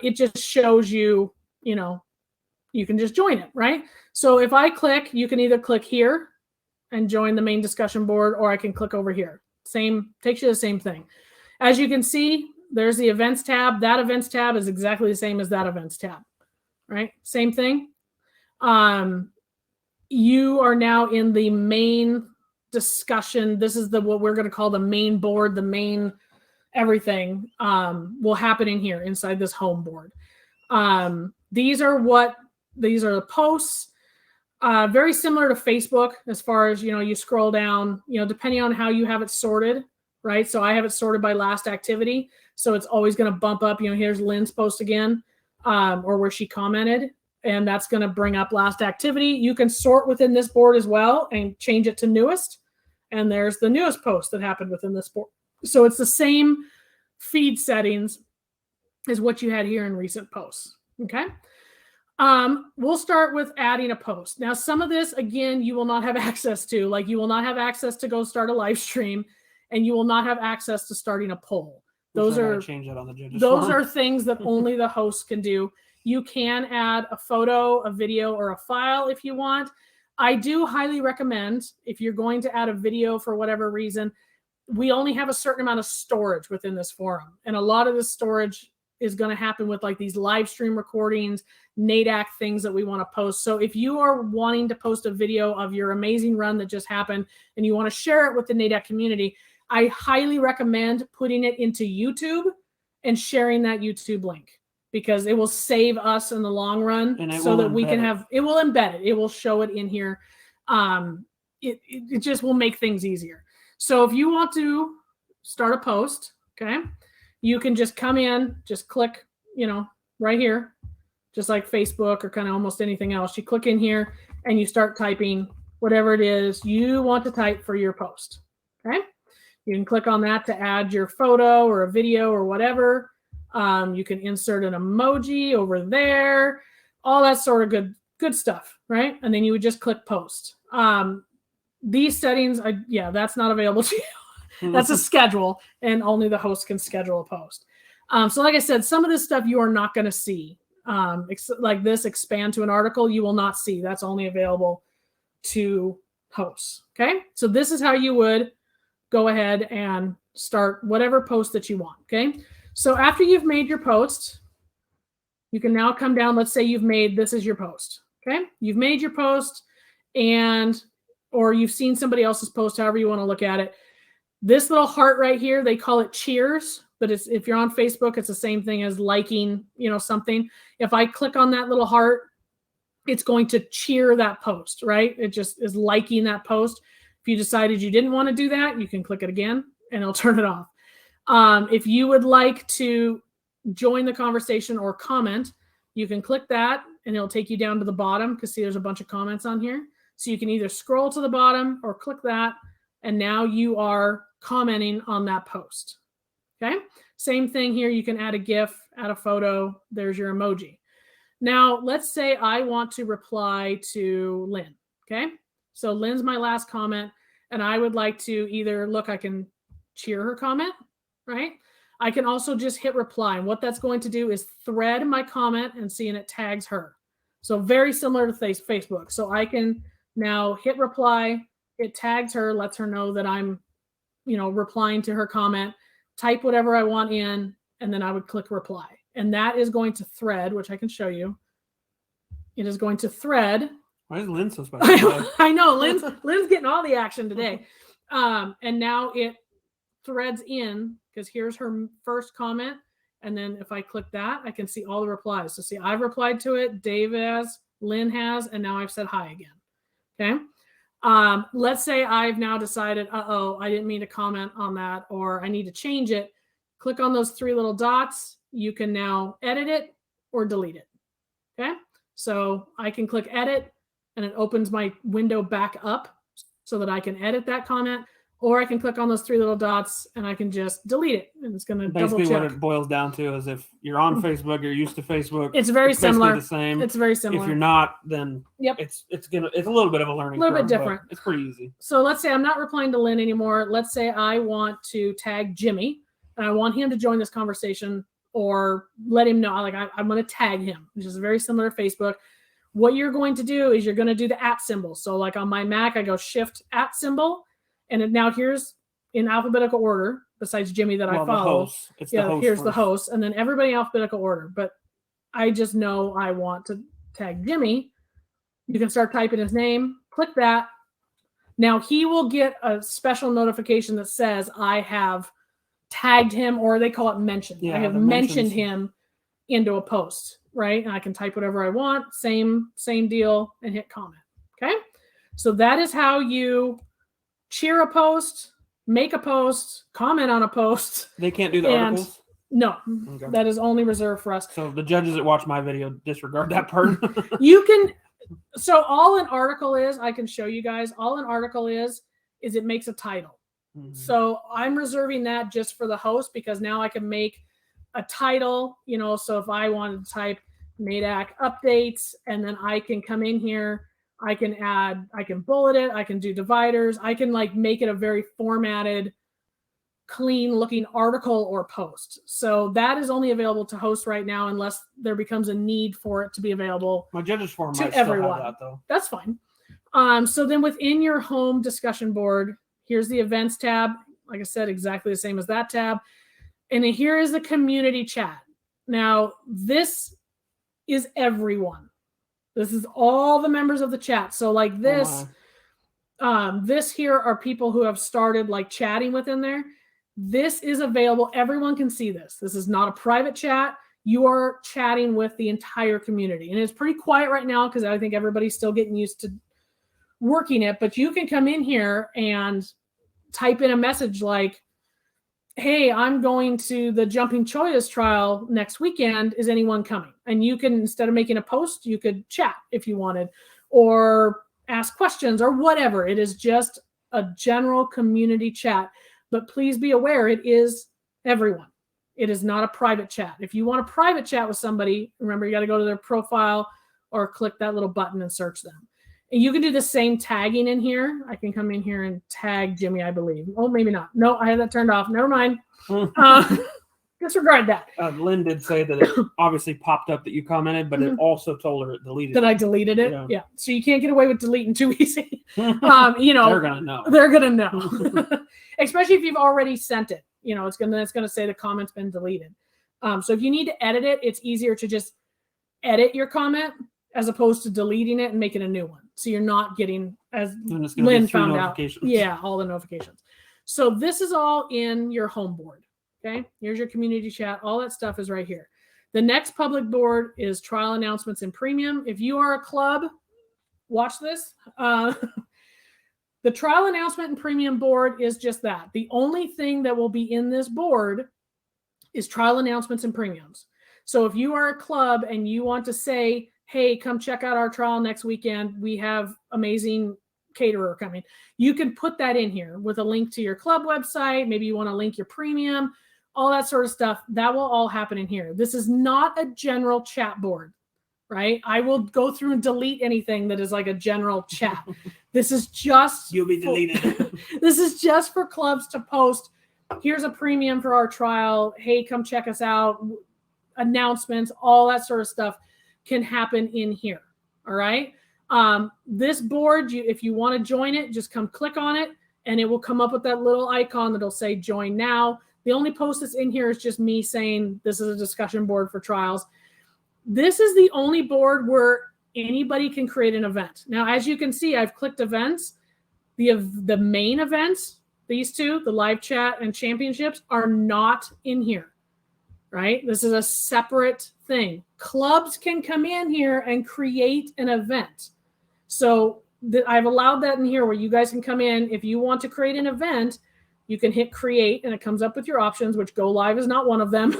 it just shows you, you can just join it, right? So if I click, you can either click here and join the main discussion board, or I can click over here. Takes you to the same thing. As you can see, there's the events tab. That events tab is exactly the same as that events tab, right? Same thing. You are now in the main discussion. This is what we're going to call the main board, the main everything will happen in here inside this home board. These are the posts, very similar to Facebook as far as, you scroll down, depending on how you have it sorted, right? So I have it sorted by last activity. So it's always going to bump up, here's Lynn's post again. or where she commented, and that's going to bring up last activity. You can sort within this board as well and change it to newest. And there's the newest post that happened within this board. So it's the same feed settings as what you had here in recent posts. Okay. We'll start with adding a post. Now, some of this, again, you will not have access to. Like, you will not have access to go start a live stream, and you will not have access to starting a poll. Those are things that only the host can do. You can add a photo, a video, or a file if you want. I do highly recommend, if you're going to add a video for whatever reason, we only have a certain amount of storage within this forum. And a lot of the storage is going to happen with like these live stream recordings, NADAC things that we want to post. So if you are wanting to post a video of your amazing run that just happened and you want to share it with the NADAC community, I highly recommend putting it into YouTube and sharing that YouTube link, because it will save us in the long run, so that we can have, it will embed it. It will show it in here. It just will make things easier. So if you want to start a post, okay, you can just come in, just click, right here, just like Facebook or kind of almost anything else. You click in here and you start typing whatever it is you want to type for your post. Okay. You can click on that to add your photo or a video or whatever. You can insert an emoji over there, all that sort of good stuff, right? And then you would just click post. These settings, that's not available to you. That's a schedule, and only the host can schedule a post. So like I said, some of this stuff you are not going to see. Like this, expand to an article, you will not see. That's only available to hosts, okay? So this is how you would go ahead and start whatever post that you want, okay? So after you've made your post, you can now come down. Let's say this is your post, okay? You've made your post, or you've seen somebody else's post, however you want to look at it. This little heart right here, they call it cheers, but if you're on Facebook, it's the same thing as liking, something. If I click on that little heart, it's going to cheer that post, right? It just is liking that post. If you decided you didn't want to do that, you can click it again and it'll turn it off. If you would like to join the conversation or comment, you can click that and it'll take you down to the bottom, because see, there's a bunch of comments on here. So you can either scroll to the bottom or click that, and now you are commenting on that post. Okay. Same thing here. You can add a GIF, add a photo. There's your emoji. Now, let's say I want to reply to Lynn. Okay. So Lynn's my last comment, and I would like to I can cheer her comment, right? I can also just hit reply. And what that's going to do is thread my comment and it tags her. So very similar to Facebook. So I can now hit reply, it tags her, lets her know that I'm, replying to her comment, type whatever I want in, and then I would click reply. And that is going to thread, which I can show you. It is going to thread. Why is Lynn so special? I know, Lynn's getting all the action today. And now it threads in, because here's her first comment. And then if I click that, I can see all the replies. So see, I've replied to it, Dave has, Lynn has, and now I've said hi again. Okay. Let's say I've now decided, I didn't mean to comment on that, or I need to change it. Click on those three little dots. You can now edit it or delete it. Okay. So I can click edit, and it opens my window back up so that I can edit that comment, or I can click on those three little dots and I can just delete it, and it's going to double check. Basically, what it boils down to is if you're on Facebook, you're used to Facebook. It's very similar. The same. It's very similar. If you're not, then it's a little bit of a learning curve. A little bit different. It's pretty easy. So let's say I'm not replying to Lynn anymore. Let's say I want to tag Jimmy, and I want him to join this conversation, or let him know. I'm going to tag him, which is very similar to Facebook. What you're going to do is you're going to do the @ symbol. So like on my Mac, I go Shift @ symbol. And now here's in alphabetical order, besides Jimmy that I follow. Here's the host, and then everybody in alphabetical order. But I just know I want to tag Jimmy. You can start typing his name, click that. Now he will get a special notification that says I have tagged him, or they call it mentioned. I have mentioned him into a post, right? And I can type whatever I want, same deal, and hit comment. Okay. So that is how you cheer a post, make a post, comment on a post. They can't do the articles? No, Okay. that is only reserved for us. So the judges that watch my video disregard that part. You can. So all an article is, I can show you guys. All an article is it makes a title. Mhm. So I'm reserving that just for the host because now I can make a title. So if I wanted to type NADAC updates, and then I can come in here, I can bullet it, I can do dividers, I can like make it a very formatted, clean looking article or post. So that is only available to hosts right now unless there becomes a need for it to be available. My judges forum to might still everyone. have that though. That's fine. So then within your home discussion board, here's the events tab. Like I said, exactly the same as that tab. And then here is the community chat. Now, this is everyone. This is all the members of the chat. So like this, this here are people who have started like chatting within there. This is available. Everyone can see this. This is not a private chat. You are chatting with the entire community. And it's pretty quiet right now because I think everybody's still getting used to working it. But you can come in here and type in a message like, hey, I'm going to the Jumping Choias trial next weekend. Is anyone coming? And you can, instead of making a post, you could chat if you wanted, or ask questions or whatever. It is just a general community chat. But please be aware, it is everyone. It is not a private chat. If you want a private chat with somebody, remember, you got to go to their profile or click that little button and search them. And you can do the same tagging in here. I can come in here and tag Jimmy, I believe. Oh, maybe not. No, I had that turned off. Never mind. Disregard that. Lynn did say that it obviously popped up that you commented, but it also told her it deleted that it. I deleted it. Yeah. So you can't get away with deleting too easy. They're gonna know. They're gonna know. Especially if you've already sent it. It's gonna say the comment's been deleted. So if you need to edit it, it's easier to just edit your comment as opposed to deleting it and making a new one. So you're not getting, as Lynn found out, all the notifications. So this is all in your home board. Okay, here's your community chat. All that stuff is right here. The next public board is trial announcements and premium. If you are a club, watch this. The trial announcement and premium board is just that. The only thing that will be in this board is trial announcements and premiums. So if you are a club and you want to say, hey, come check out our trial next weekend, we have amazing caterer coming, you can put that in here with a link to your club website. Maybe you want to link your premium, all that sort of stuff. That will all happen in here. This is not a general chat board, right? I will go through and delete anything that is like a general chat. This is just... You'll be deleted. This is just for clubs to post, here's a premium for our trial. Hey, come check us out. Announcements, all that sort of stuff can happen in here. All right. This board, if you want to join it, just come click on it and it will come up with that little icon that'll say join now. The only post that's in here is just me saying this is a discussion board for trials. This is the only board where anybody can create an event. Now, as you can see, I've clicked events. The main events, these two, the live chat and championships, are not in here. Right? This is a separate thing. Clubs can come in here and create an event. So I've allowed that in here where you guys can come in. If you want to create an event, you can hit create and it comes up with your options, which go live is not one of them,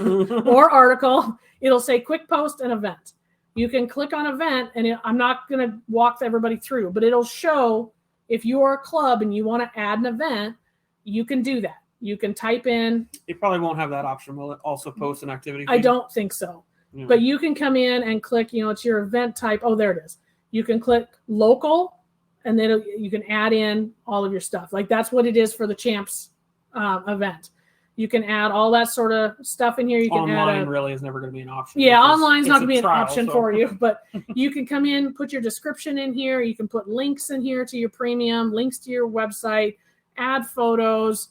or article. It'll say quick post and event. You can click on event and I'm not going to walk everybody through, but it'll show if you are a club and you want to add an event, you can do that. You can type in. It probably won't have that option. Will it also post an activity feed? I don't think so. Yeah. But you can come in and click, it's your event type. Oh, there it is. You can click local and then you can add in all of your stuff. Like that's what it is for the champs event. You can add all that sort of stuff in here. You can online really is never going to be an option. Yeah, online is not going to be an option for you, but you can come in, put your description in here. You can put links in here to your premium, links to your website, add photos,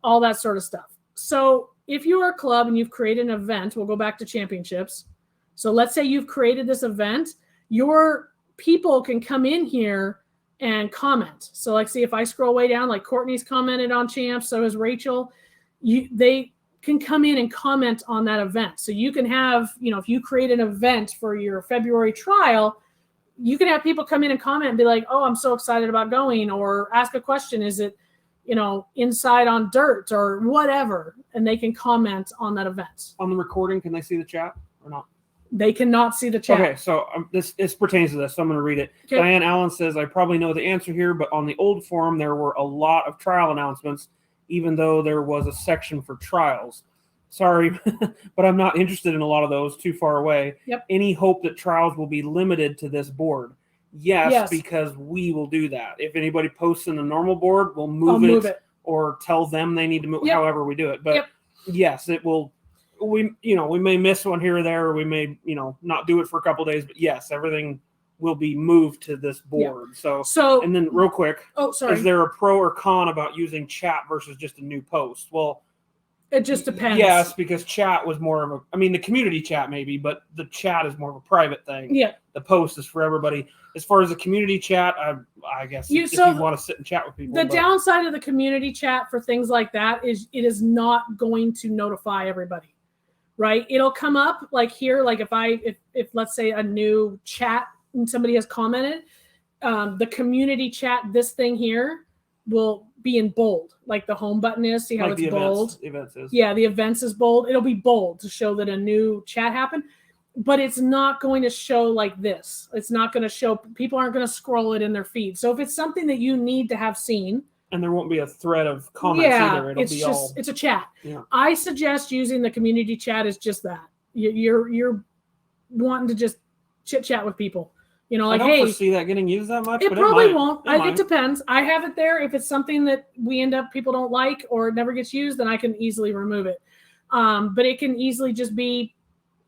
all that sort of stuff. So if you are a club and you've created an event, we'll go back to championships. So let's say you've created this event, your people can come in here and comment. So like, see if I scroll way down, like Courtney's commented on champs, so has Rachel. They can come in and comment on that event. So you can have, if you create an event for your February trial, you can have people come in and comment and be like, oh, I'm so excited about going, or ask a question. Is it, inside on dirt or whatever, and they can comment on that event. On the recording, can they see the chat or not? They cannot see the chat. Okay, so this pertains to this, so I'm going to read it. Okay. Diane Allen says, I probably know the answer here, but on the old forum, there were a lot of trial announcements, even though there was a section for trials. Sorry, but I'm not interested in a lot of those, too far away. Yep. Any hope that trials will be limited to this board? Yes, because we will do that. If anybody posts in the normal board, we'll move it or tell them they need to move, however we do it. But yes, it will. We may miss one here or there, or we may, not do it for a couple of days. But yes, everything will be moved to this board. Yeah. So, and then real quick, is there a pro or con about using chat versus just a new post? Well, it just depends. Yes, because chat was more of the community chat maybe, but the chat is more of a private thing. Yeah. The post is for everybody. As far as the community chat, I guess if you want to sit and chat with people. The downside of the community chat for things like that is it is not going to notify everybody, right? It'll come up like here, like if let's say a new chat and somebody has commented, the community chat, this thing here will be in bold, like the home button is. See how it's bold? Events is. Yeah, the events is bold. It'll be bold to show that a new chat happened, but it's not going to show like this. It's not going to show, people aren't going to scroll it in their feed. So if it's something that you need to have seen. And there won't be a thread of comments either. It's a chat. Yeah. I suggest using the community chat as just that. You're wanting to just chit chat with people. I don't foresee that getting used that much. It probably won't. It depends. I have it there. If it's something that people don't like or it never gets used, then I can easily remove it. But it can easily just be,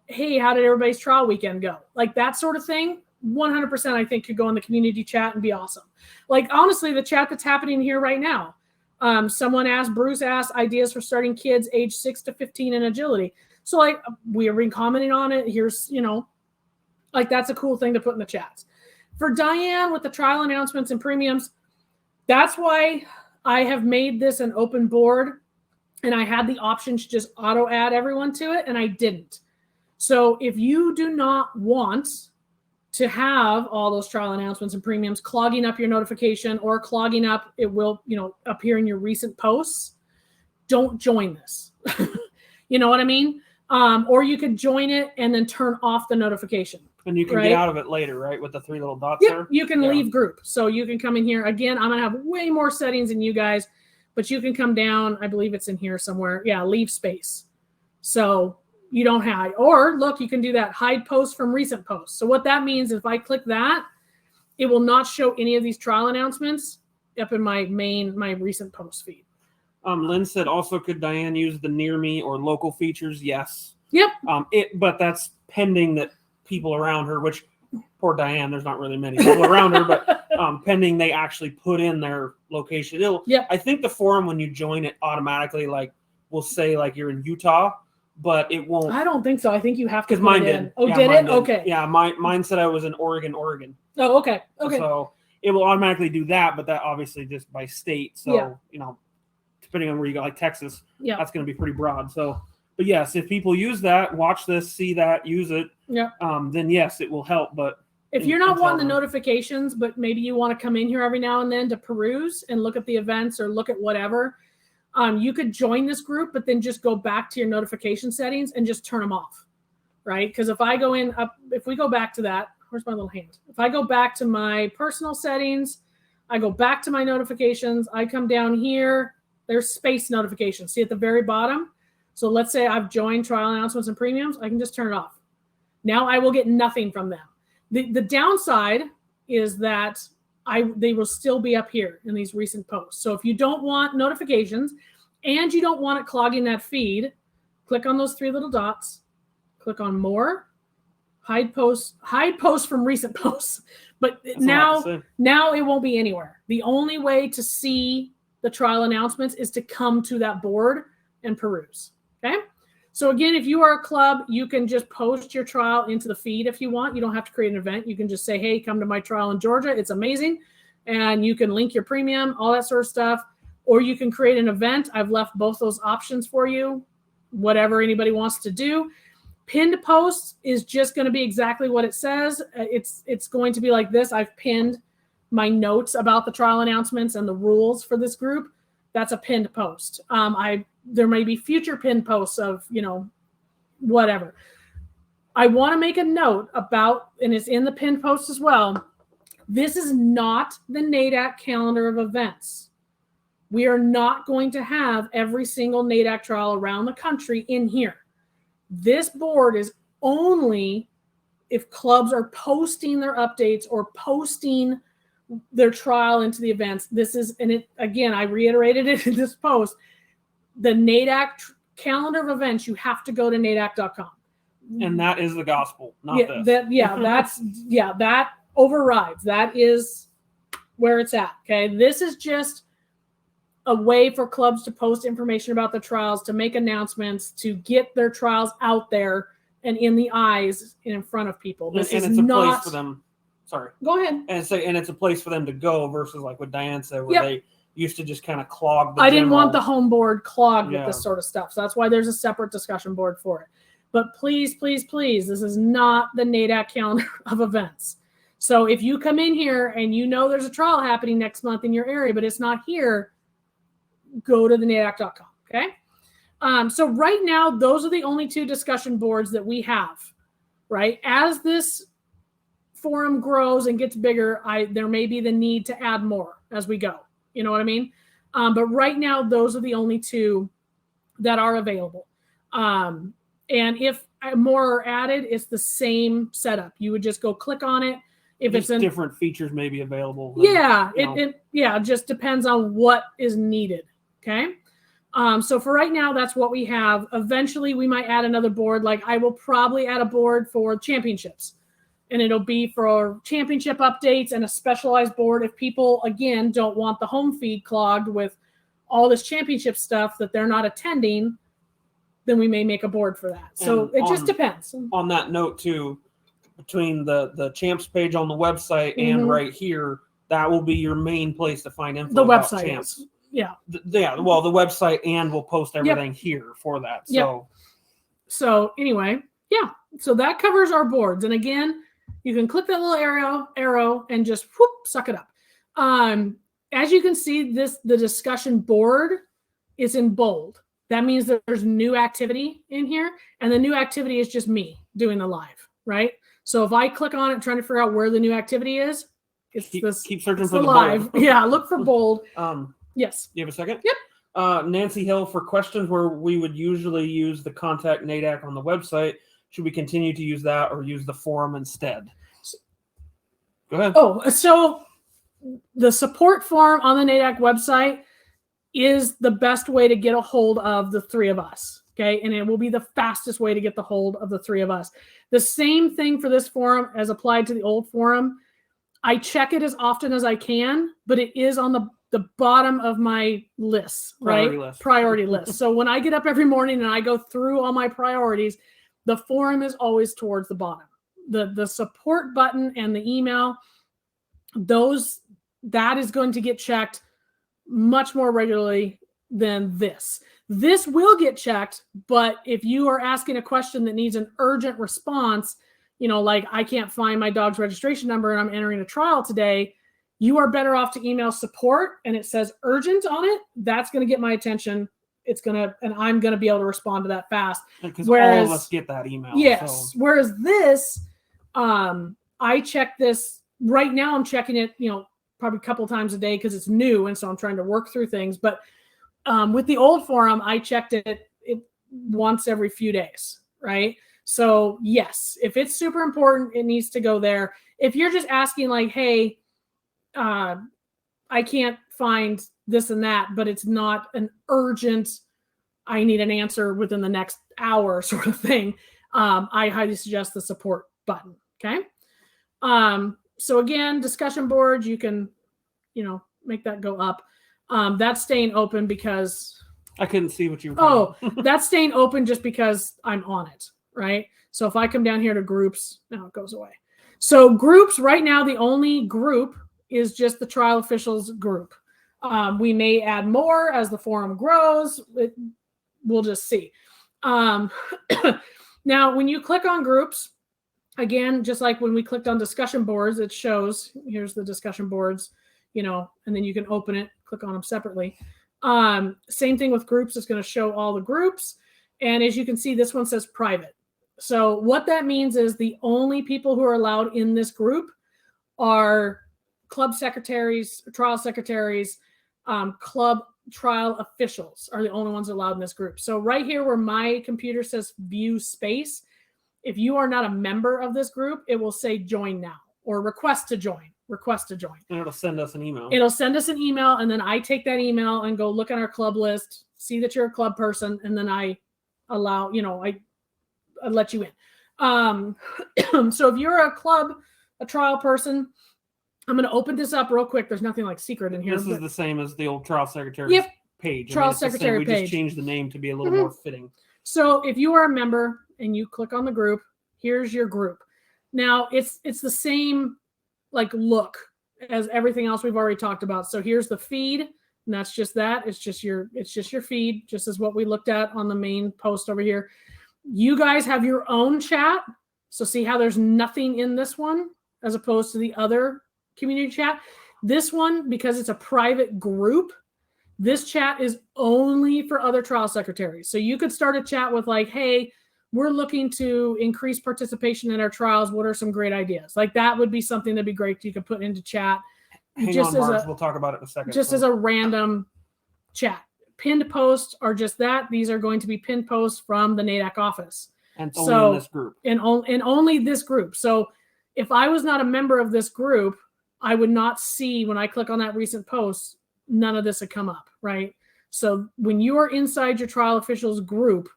hey, how did everybody's trial weekend go? Like that sort of thing. 100% I think could go in the community chat and be awesome. Like honestly, the chat that's happening here right now. Bruce asked ideas for starting kids age 6 to 15 in agility. So like we have been commenting on it. Here's, like that's a cool thing to put in the chats. For Diane with the trial announcements and premiums, that's why I have made this an open board, and I had the option to just auto add everyone to it, and I didn't. So if you do not want to have all those trial announcements and premiums clogging up your notification or clogging up, it will, appear in your recent posts, don't join this. You know what I mean? Or you could join it and then turn off the notification. And you can get out of it later, right? With the 3 little dots there? You can leave group. So you can come in here. Again, I'm going to have way more settings than you guys, but you can come down. I believe it's in here somewhere. Yeah, leave space. So you don't hide. Or look, you can do that. Hide posts from recent posts. So what that means, if I click that, it will not show any of these trial announcements up in my recent post feed. Lynn said also, could Diane use the near me or local features? Yes. Yep. But that's pending that people around her, which poor Diane, there's not really many people around her, but pending they actually put in their location. I think the forum, when you join it automatically, like will say like you're in Utah, but it won't. I don't think so. I think you have to. Because mine did. Oh, did it? Okay. Yeah, mine said I was in Oregon. Oh, okay. Okay. So it will automatically do that, but that obviously just by state. So depending on where you go, like Texas, that's going to be pretty broad. So, but yes, if people use that, watch this, see that, use it, then yes, it will help. But if you're not wanting the notifications, but maybe you want to come in here every now and then to peruse and look at the events or look at whatever, you could join this group, but then just go back to your notification settings and just turn them off, right? Because if we go back to that, where's my little hand? If I go back to my personal settings, I go back to my notifications, I come down here, there's space notifications. See at the very bottom? So let's say I've joined trial announcements and premiums. I can just turn it off. Now I will get nothing from them. The downside is that they will still be up here in these recent posts. So if you don't want notifications and you don't want it clogging that feed, click on those 3 little dots, click on more, hide posts from recent posts. But now it won't be anywhere. The only way to see the trial announcements is to come to that board and peruse. Okay. So again, if you are a club, you can just post your trial into the feed if you want. You don't have to create an event. You can just say, hey, come to my trial in Georgia. It's amazing. And you can link your premium, all that sort of stuff. Or you can create an event. I've left both those options for you, whatever anybody wants to do. Pinned posts is just going to be exactly what it says. It's going to be like this. I've pinned my notes about the trial announcements and the rules for this group. That's a pinned post. There may be future pinned posts of, whatever. I want to make a note about, and it's in the pinned post as well, this is not the NADAC calendar of events. We are not going to have every single NADAC trial around the country in here. This board is only if clubs are posting their updates or posting their trial into the events. This is, and it, again, I reiterated it in this post, the NADAC calendar of events, you have to go to NADAC.com. And that is the gospel, not this. That overrides. That is where it's at. Okay. This is just a way for clubs to post information about the trials, to make announcements, to get their trials out there and in the eyes and in front of people. This is it's a not place for them. Sorry. Go ahead. And it's a place for them to go versus like what Diane said, where they used to just kind of clog the didn't want the home board clogged with this sort of stuff. So that's why there's a separate discussion board for it. But please, please, please, this is not the NADAC calendar of events. So if you come in here and there's a trial happening next month in your area, but it's not here, go to the NADAC.com. Okay. So right now, those are the only two discussion boards that we have, right? As this forum grows and gets bigger, there may be the need to add more as we go. You know what I mean? But right now, those are the only two that are available. And if more are added, it's the same setup. You would just go click on it. If just it's different features may be available. It just depends on what is needed. Okay. So for right now, that's what we have. Eventually we might add another board. Like I will probably add a board for championships, and it'll be for championship updates and a specialized board. If people, again, don't want the home feed clogged with all this championship stuff that they're not attending, then we may make a board for that. So it just depends. On that note too, between the champs page on the website and right here, that will be your main place to find info about champs. Well, the website, and we'll post everything here for that. So anyway, so that covers our boards. And again, you can click that little arrow and just suck it up. As you can see, the discussion board is in bold. That means that there's new activity in here, and the new activity is just me doing the live, right? So if I click on it, trying to figure out where the new activity is, keep searching for the live. bold. Look for bold. Yes. You have a second? Yep. Nancy Hill, for questions where we would usually use the contact NADAC on the website, should we continue to use that or use the forum instead? Go ahead. So the support forum on the NADAC website is the best way to get a hold of the three of us. Okay. And it will be the fastest way to get the hold of the three of us. The same thing for this forum as applied to the old forum. I check it as often as I can, but it is on the bottom of my list, Priority list. So when I get up every morning and I go through all my priorities, the forum is always towards the bottom. The support button and the email, that is going to get checked much more regularly than this. This will get checked, but if you are asking a question that needs an urgent response, like I can't find my dog's registration number and I'm entering a trial today, you are better off to email support and it says urgent on it. That's going to get my attention. And I'm going to be able to respond to that fast. Because all of us get that email. Yes. So. Whereas this, I check this right now. I'm checking it, probably a couple times a day because it's new. And so I'm trying to work through things. But with the old forum, I checked it once every few days. Right. So yes, if it's super important, it needs to go there. If you're just asking like, hey, I can't find this and that, but it's not an urgent, I need an answer within the next hour sort of thing, I highly suggest the support button. Okay. So again, discussion boards, you can, make that go up. That's staying open because I couldn't see what you were that's staying open just because I'm on it. Right. So if I come down here to groups, now it goes away. So groups right now, the only group is just the trial officials group. We may add more as the forum grows. We'll just see. Now, when you click on groups, again, just like when we clicked on discussion boards, it shows, here's the discussion boards, and then you can open it, click on them separately. Same thing with groups. It's going to show all the groups. And as you can see, this one says private. So what that means is the only people who are allowed in this group are club secretaries, trial secretaries, club trial officials are the only ones allowed in this group. So right here where my computer says view space, if you are not a member of this group, it will say join now or request to join. And it'll send us an email. And then I take that email and go look at our club list, see that you're a club person, and then I allow, I let you in. So if you're a trial person, I'm going to open this up real quick. There's nothing like secret in here. This is the same as the old trial secretary page. Trial secretary page. We just changed the name to be a little more fitting. So if you are a member and you click on the group, here's your group. Now it's the same like look as everything else we've already talked about. So here's the feed, and that's just that. It's just your feed, just as what we looked at on the main post over here. You guys have your own chat. So see how there's nothing in this one as opposed to the other community chat. This one, because it's a private group, this chat is only for other trial secretaries. So you could start a chat with like, hey, we're looking to increase participation in our trials. What are some great ideas? Like that would be something that'd be great. You could put into chat. Hang on, Marge. We'll talk about it in a second. Just as a random chat. Pinned posts are just that. These are going to be pinned posts from the NADAC office. And it's only in this group. And only this group. So if I was not a member of this group, I would not see when I click on that recent post, none of this would come up, right? So when you are inside your trial officials group,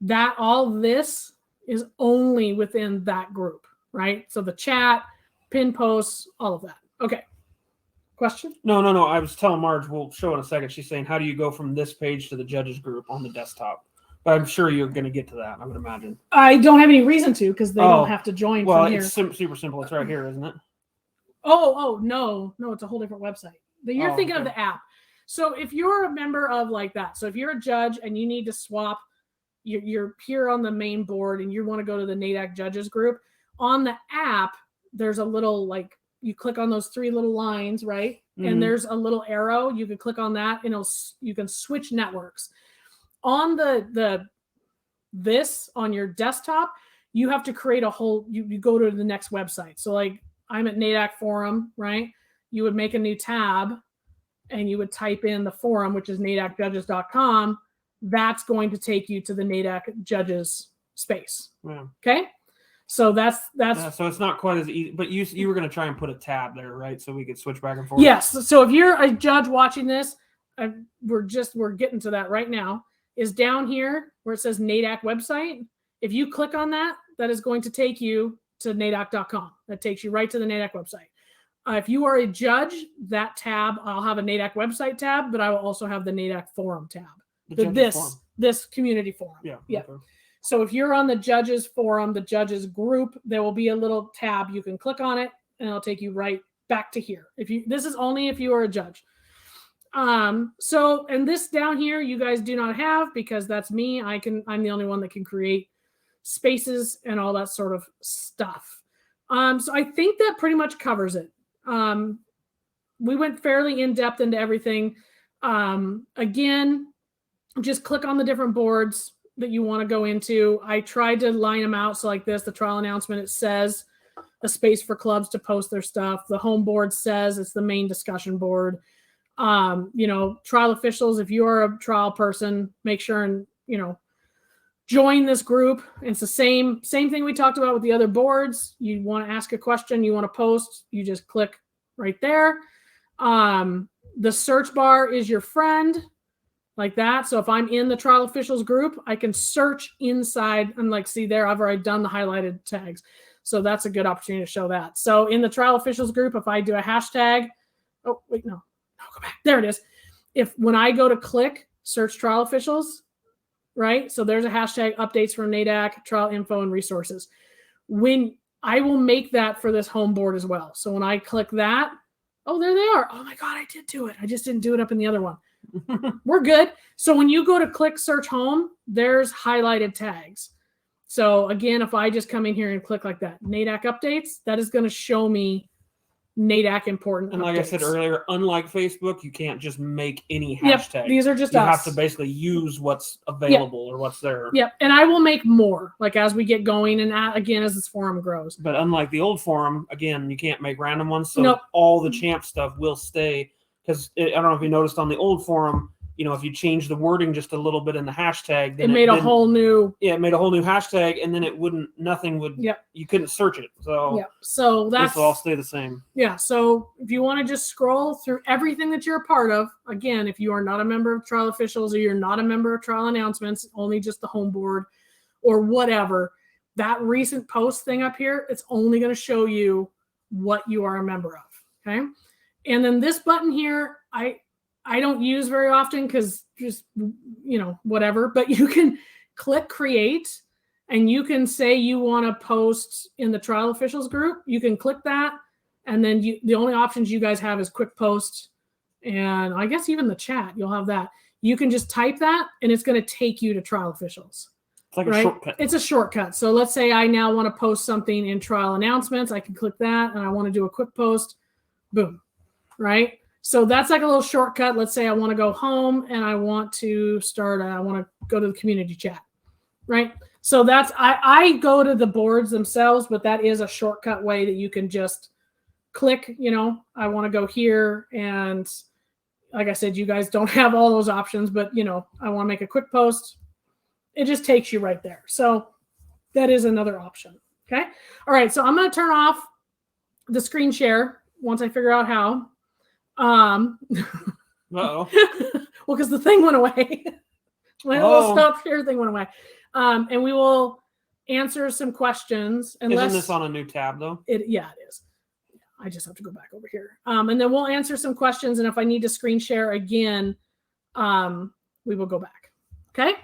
that all this is only within that group, right? So the chat, pin posts, all of that. Okay. Question? No. I was telling Marge, we'll show in a second. She's saying, how do you go from this page to the judges group on the desktop? But I'm sure you're going to get to that, I would imagine. I don't have any reason to because they don't have to join from here. Well, it's super simple. It's right here, isn't it? Oh, no, it's a whole different website. You're thinking of the app. So if you're a member of like that, so if you're a judge and you need to swap, you're here on the main board and you want to go to the NADAC judges group, on the app, there's a little like, you click on those three little lines, right? Mm-hmm. And there's a little arrow. You can click on that and you can switch networks. On this on your desktop, you have to create a whole, you go to the next website. So like I'm at NADAC forum, right? You would make a new tab and you would type in the forum, which is nadacjudges.com. That's going to take you to the NADAC judges space. Yeah. Okay. So that's so it's not quite as easy, but you were going to try and put a tab there, right? So we could switch back and forth. Yes. So if you're a judge watching this, we're getting to that right now, is down here where it says NADAC website. If you click on that, that is going to take you to NADAC.com. That takes you right to the NADAC website. If you are a judge, that tab, I'll have a NADAC website tab, but I will also have the NADAC forum tab. This community forum. Yeah. Okay. So if you're on the judges forum, the judges group, there will be a little tab. You can click on it and it'll take you right back to here. This is only if you are a judge. So, and this down here, you guys do not have because that's me. I'm the only one that can create spaces and all that sort of stuff. So I think that pretty much covers it. We went fairly in depth into everything. Again, just click on the different boards that you want to go into. I tried to line them out. So like this, the trial announcement, it says a space for clubs to post their stuff. The home board says it's the main discussion board. Trial officials, if you are a trial person, make sure and, join this group. It's the same thing we talked about with the other boards. You want to ask a question, you want to post, you just click right there. The search bar is your friend, like that. So if I'm in the trial officials group, I can search inside and like, see there, I've already done the highlighted tags. So that's a good opportunity to show that. So in the trial officials group, if I do a hashtag, go back. There it is. When I go to click search trial officials, right? So there's a hashtag updates from NADAC, trial info and resources. When I will make that for this home board as well. So when I click that, oh, there they are. Oh my God, I did do it. I just didn't do it up in the other one. We're good. So when you go to click search home, there's highlighted tags. So again, if I just come in here and click like that, NADAC updates, that is going to show me NADAC important. And like updates. I said earlier, unlike Facebook, you can't just make any hashtag. Yep, these are just you us. have to basically use what's available or what's there. Yep, and I will make more like as we get going and again as this forum grows. But unlike the old forum, again, you can't make random ones. So all the champ stuff will stay. Because I don't know if you noticed on the old forum, if you change the wording just a little bit in the hashtag, then it made a whole new. Yeah, it made a whole new hashtag, and then nothing would. Yep. You couldn't search it. So so this will all stay the same. Yeah. So if you want to just scroll through everything that you're a part of, again, if you are not a member of Trial Officials or you're not a member of Trial Announcements, only just the home board or whatever, that recent post thing up here, it's only going to show you what you are a member of. Okay. And then this button here, I don't use very often because just, whatever, but you can click create and you can say you want to post in the Trial Officials group. You can click that. And then the only options you guys have is quick post. And I guess even the chat, you'll have that. You can just type that and it's going to take you to Trial Officials. It's like a shortcut. It's a shortcut. So let's say I now want to post something in Trial Announcements. I can click that and I want to do a quick post. Boom. Right? So that's like a little shortcut. Let's say I want to go home and I want to I want to go to the community chat, right? So that's, I go to the boards themselves, but that is a shortcut way that you can just click, I want to go here. And like I said, you guys don't have all those options, but I want to make a quick post. It just takes you right there. So that is another option. Okay. All right. So I'm going to turn off the screen share once I figure out how. Uh-oh. Well, because the thing went away. My little stop share thing went away. And we will answer some questions. Isn't this on a new tab though? It is. I just have to go back over here. And then we'll answer some questions. And if I need to screen share again, we will go back. Okay.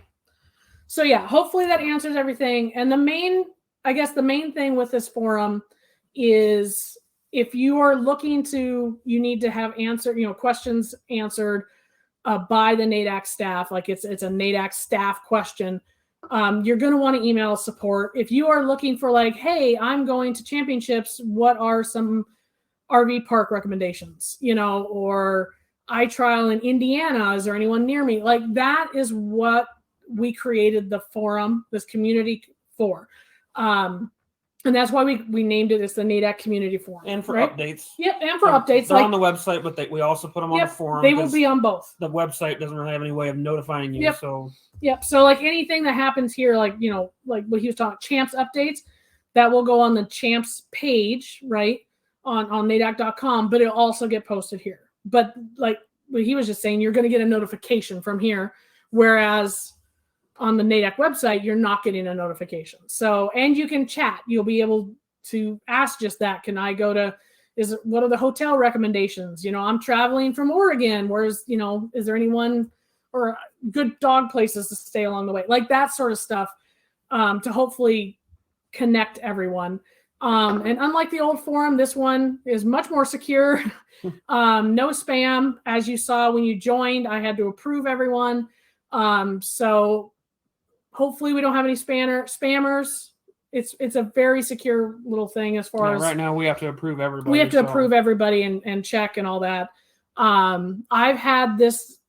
So yeah, hopefully that answers everything. And the main thing with this forum is if you are looking to, you need to have questions answered by the NADAC staff, like it's a NADAC staff question. You're going to want to email support. If you are looking for like, hey, I'm going to championships, what are some RV park recommendations, or I trial in Indiana, is there anyone near me? Like that is what we created the forum, this community for. And that's why we named it as the NADAC Community Forum. And for updates. Yep, and for updates. They're on the website, but we also put them on the forum. They will be on both. The website doesn't really have any way of notifying you. Yep. So like anything that happens here, like like what he was talking, champs updates, that will go on the champs page, right, on NADAC.com, but it'll also get posted here. But like what he was just saying, you're going to get a notification from here, whereas on the NADAC website, you're not getting a notification. So, and you can chat. You'll be able to ask just that. Can I go to, what are the hotel recommendations? I'm traveling from Oregon. Is there anyone or good dog places to stay along the way? Like that sort of stuff to hopefully connect everyone. And unlike the old forum, this one is much more secure. No spam. As you saw when you joined, I had to approve everyone. So hopefully we don't have any spammers. It's a very secure little thing as far as right now we have to approve everybody. We have to approve everybody and check and all that. I've had this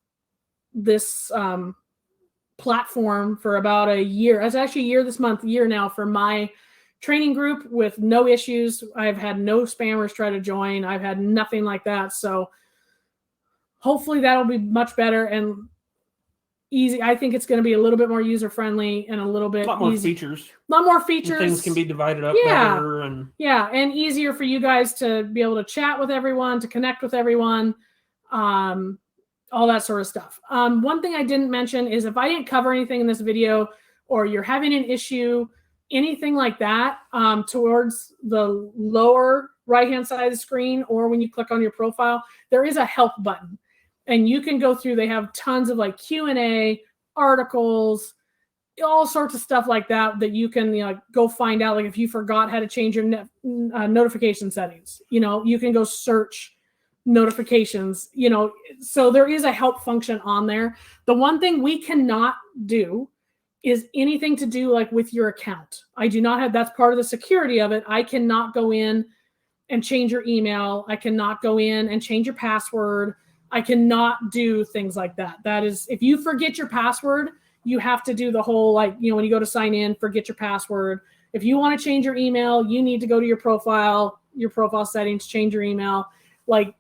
platform for about a year. It's actually a year now for my training group with no issues. I've had no spammers try to join. I've had nothing like that. So hopefully that'll be much better and easy. I think it's going to be a little bit more user friendly and a little bit more features. A lot more features. And things can be divided up better and easier for you guys to be able to chat with everyone, to connect with everyone, all that sort of stuff. One thing I didn't mention is if I didn't cover anything in this video or you're having an issue, anything like that, towards the lower right-hand side of the screen or when you click on your profile, there is a help button. And you can go through, they have tons of like Q&A, articles, all sorts of stuff like that you can go find out. Like if you forgot how to change your notification settings, you can go search notifications, so there is a help function on there. The one thing we cannot do is anything to do like with your account. I do not have, that's part of the security of it. I cannot go in and change your email. I cannot go in and change your password. I cannot do things like that. That is, if you forget your password, you have to do the whole, like, when you go to sign in, forget your password. If you want to change your email, you need to go to your profile settings, change your email. Like,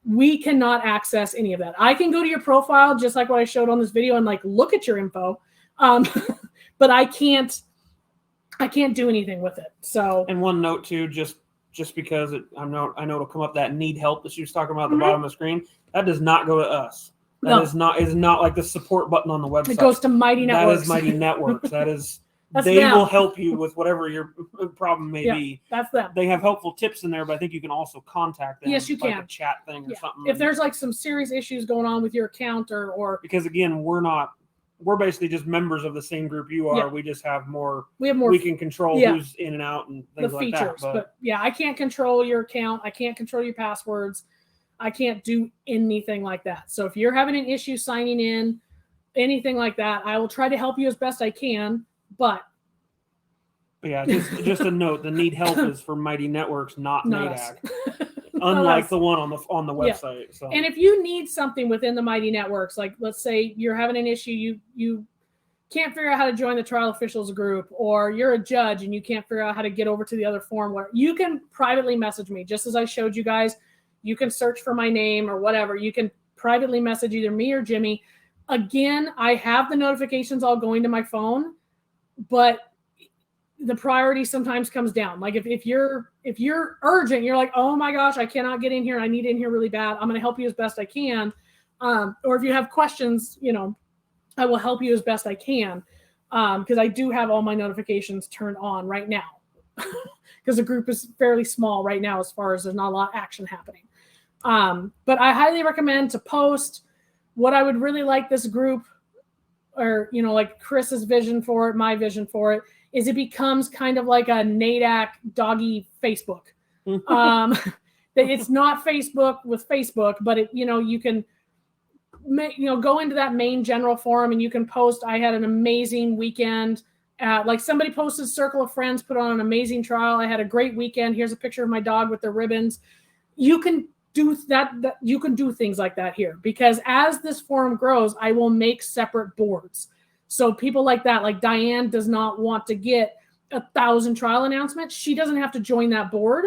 we cannot access any of that. I can go to your profile, just like what I showed on this video, and like look at your info. But I can't do anything with it. So, and one note too, just because I know it'll come up, that need help that she was talking about at the bottom of the screen, that does not go to us. That is not like the support button on the website. It goes to Mighty Networks. That is Mighty Networks. That is they will help you with whatever your problem may be. That's them. They have helpful tips in there, but I think you can also contact them. Yes, you can. Like a chat thing or something. If there's like some serious issues going on with your account or because again, we're basically just members of the same group you are. Yeah. We just have more. We can control who's in and out and things like that. But yeah, I can't control your account. I can't control your passwords. I can't do anything like that. So if you're having an issue signing in, anything like that, I will try to help you as best I can. But yeah, just a note: the need help is for Mighty Networks, not NADAC. Unlike the one on the website. Yeah. So. And if you need something within the Mighty Networks, like let's say you're having an issue, you can't figure out how to join the trial officials group, or you're a judge and you can't figure out how to get over to the other forum, where you can privately message me, just as I showed you guys. You can search for my name or whatever. You can privately message either me or Jimmy. Again, I have the notifications all going to my phone, but the priority sometimes comes down. Like if you're urgent, you're like, oh my gosh, I cannot get in here. I need in here really bad. I'm going to help you as best I can. Or if you have questions, I will help you as best I can. Because I do have all my notifications turned on right now. Because the group is fairly small right now, as far as there's not a lot of action happening. But I highly recommend to post. What I would really like this group, or like Chris's vision for it, my vision for it, is it becomes kind of like a NADAC doggy Facebook. It's not Facebook with Facebook, but you can go into that main general forum and you can post, I had an amazing weekend. Like somebody posted, Circle of Friends put on an amazing trial. I had a great weekend. Here's a picture of my dog with the ribbons. You can do that you can do things like that here, because as this forum grows, I will make separate boards. So people like that, like Diane does not want to get 1,000 trial announcements. She doesn't have to join that board.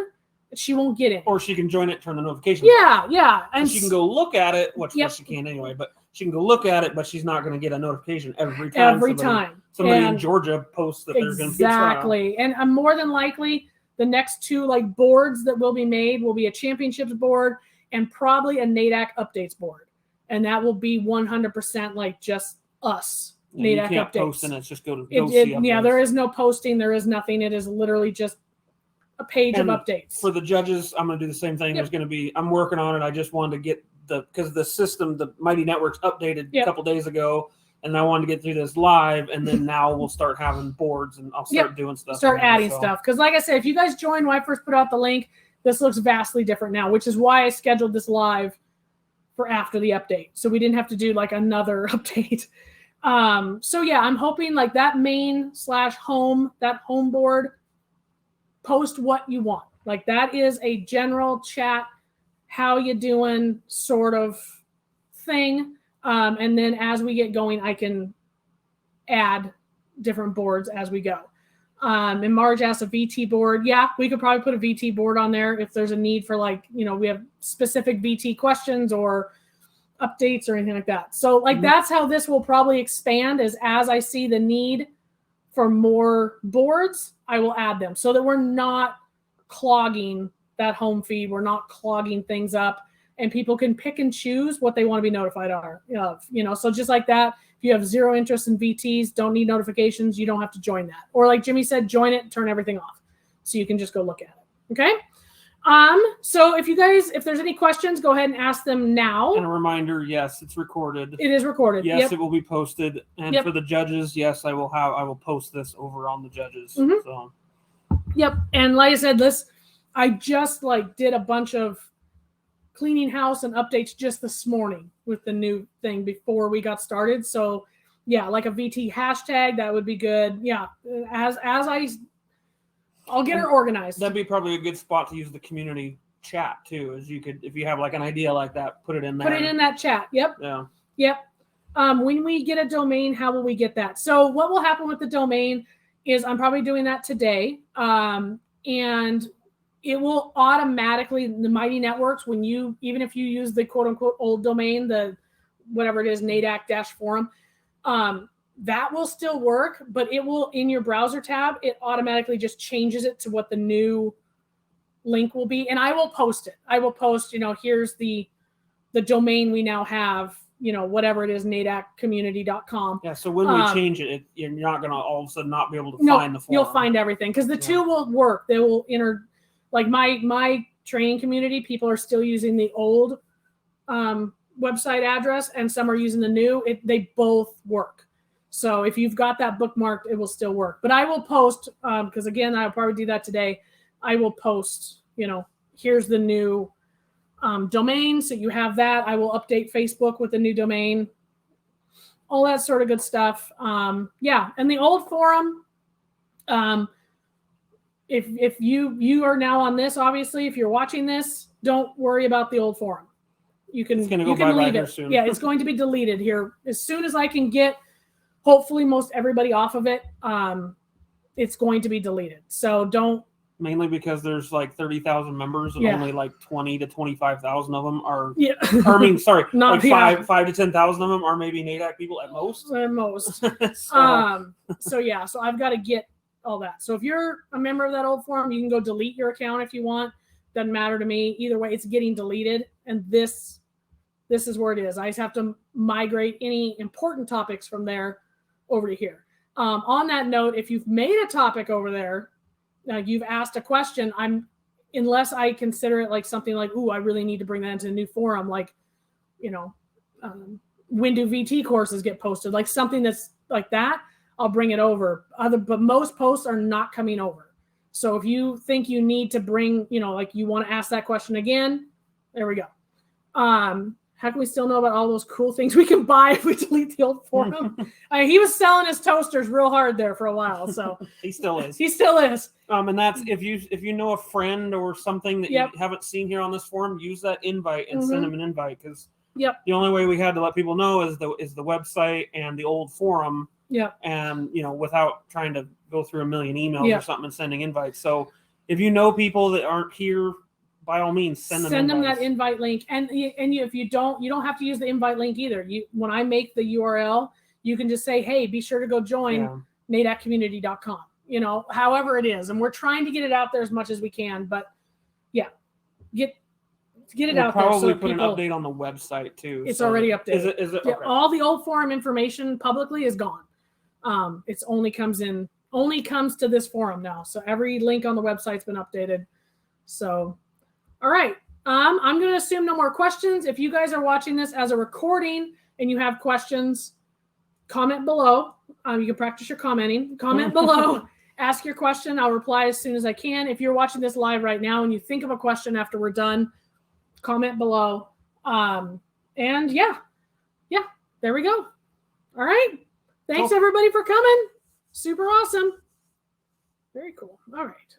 She won't get it. Or she can join it, turn the notifications. Yeah. And she can go look at it, which she can anyway, but she can go look at it, but she's not going to get a notification every time. Somebody in Georgia posts that there's going to be a trial. Exactly. And I'm more than likely, the next two boards that will be made will be a championships board and probably a NADAC updates board. And that will be 100% like just us. NADAC you can't updates. Post and it's just go see updates. Yeah, there is no posting. There is nothing. It is literally just a page of updates. For the judges, I'm going to do the same thing. There's going to be, I'm working on it. I just wanted to get because the system, the Mighty Networks updated a couple days ago, and I wanted to get through this live, and then now we'll start having boards, and I'll start doing stuff. Start adding stuff. Because like I said, if you guys joined when I first put out the link, this looks vastly different now, which is why I scheduled this live for after the update. So we didn't have to do like another update. So yeah, I'm hoping like that main/home, that home board, post what you want. Like that is a general chat, how you doing sort of thing. And then as we get going, I can add different boards as we go. And Marge asked a VT board. Yeah, we could probably put a VT board on there if there's a need for we have specific VT questions or updates or anything like that. So that's how this will probably expand, is as I see the need for more boards, I will add them so that we're not clogging that home feed. We're not clogging things up, and people can pick and choose what they want to be notified of. So just like that, if you have zero interest in VTs, don't need notifications, you don't have to join that. Or like Jimmy said, join it, turn everything off. So you can just go look at it. Okay. So if there's any questions, go ahead and ask them now. And a reminder, yes, it's recorded. It is recorded. Yes, It will be posted. And for the judges, yes, I will post this over on the judges. Mm-hmm. So. Yep. And like I said, I just did a bunch of cleaning house and updates just this morning with the new thing before we got started. So yeah, like a VT hashtag, that would be good. Yeah. As I I'll get her organized. That'd be probably a good spot to use the community chat too, as you could, if you have like an idea like that, put it in there. Put it in that chat. Yep. Yeah. Yep. When we get a domain, how will we get that? So what will happen with the domain is I'm probably doing that today. And it will automatically, the Mighty Networks, when you, even if you use the quote unquote old domain, the whatever it is, NADAC-forum, that will still work, but it will, in your browser tab, it automatically just changes it to what the new link will be. And I will post it. I will post, here's the domain we now have, whatever it is, nadaccommunity.com. Yeah, so when we change it, you're not going to all of a sudden not be able to find the forum. You'll find everything, because the two will work. They will like my training community, people are still using the old website address, and some are using the new. They both work. So if you've got that bookmarked, it will still work. But I will post, because again, I'll probably do that today. I will post, here's the new domain. So you have that. I will update Facebook with the new domain, all that sort of good stuff. Yeah. And the old forum, if you are now on this, obviously, if you're watching this, don't worry about the old forum. You can leave it. Soon. Yeah, it's going to be deleted here as soon as I can get, hopefully, most everybody off of it. It's going to be deleted. So don't. Mainly because there's like 30,000 members and only like 20 to 25,000 of them are. Yeah. Or, I mean, sorry, not like 5 to 10,000 of them are maybe NADAC people at most. At most. So yeah. So I've got to get all that. So if you're a member of that old forum, you can go delete your account if you want. Doesn't matter to me. Either way, it's getting deleted, and this is where it is. I just have to migrate any important topics from there over to here. On that note, if you've made a topic over there, you've asked a question, unless I consider it like something like, I really need to bring that into a new forum, like, when do VT courses get posted, like something that's like that, I'll bring it over. But most posts are not coming over. So if you think you need to bring, like you want to ask that question again, there we go. How can we still know about all those cool things we can buy if we delete the old forum? He was selling his toasters real hard there for a while, so he still is. He still is. And that's if you know a friend or something that you haven't seen here on this forum, use that invite and send them an invite, because the only way we had to let people know is the website and the old forum. And without trying to go through a million emails or something and sending invites. So if you know people that aren't here, by all means, send them that invite link. And if you don't have to use the invite link either. When I make the URL, you can just say, hey, be sure to go join nadacommunity.com, however it is. And we're trying to get it out there as much as we can, but get it out there. Probably put an update on the website too. It's already updated. Is it? Yeah, okay. All the old forum information publicly is gone. It's only comes to this forum now. So every link on the website's been updated. So, all right. I'm going to assume no more questions. If you guys are watching this as a recording and you have questions, comment below. You can practice your commenting. Comment below. Ask your question. I'll reply as soon as I can. If you're watching this live right now and you think of a question after we're done, comment below. And there we go. All right. Thanks everybody for coming. Super awesome. Very cool. All right.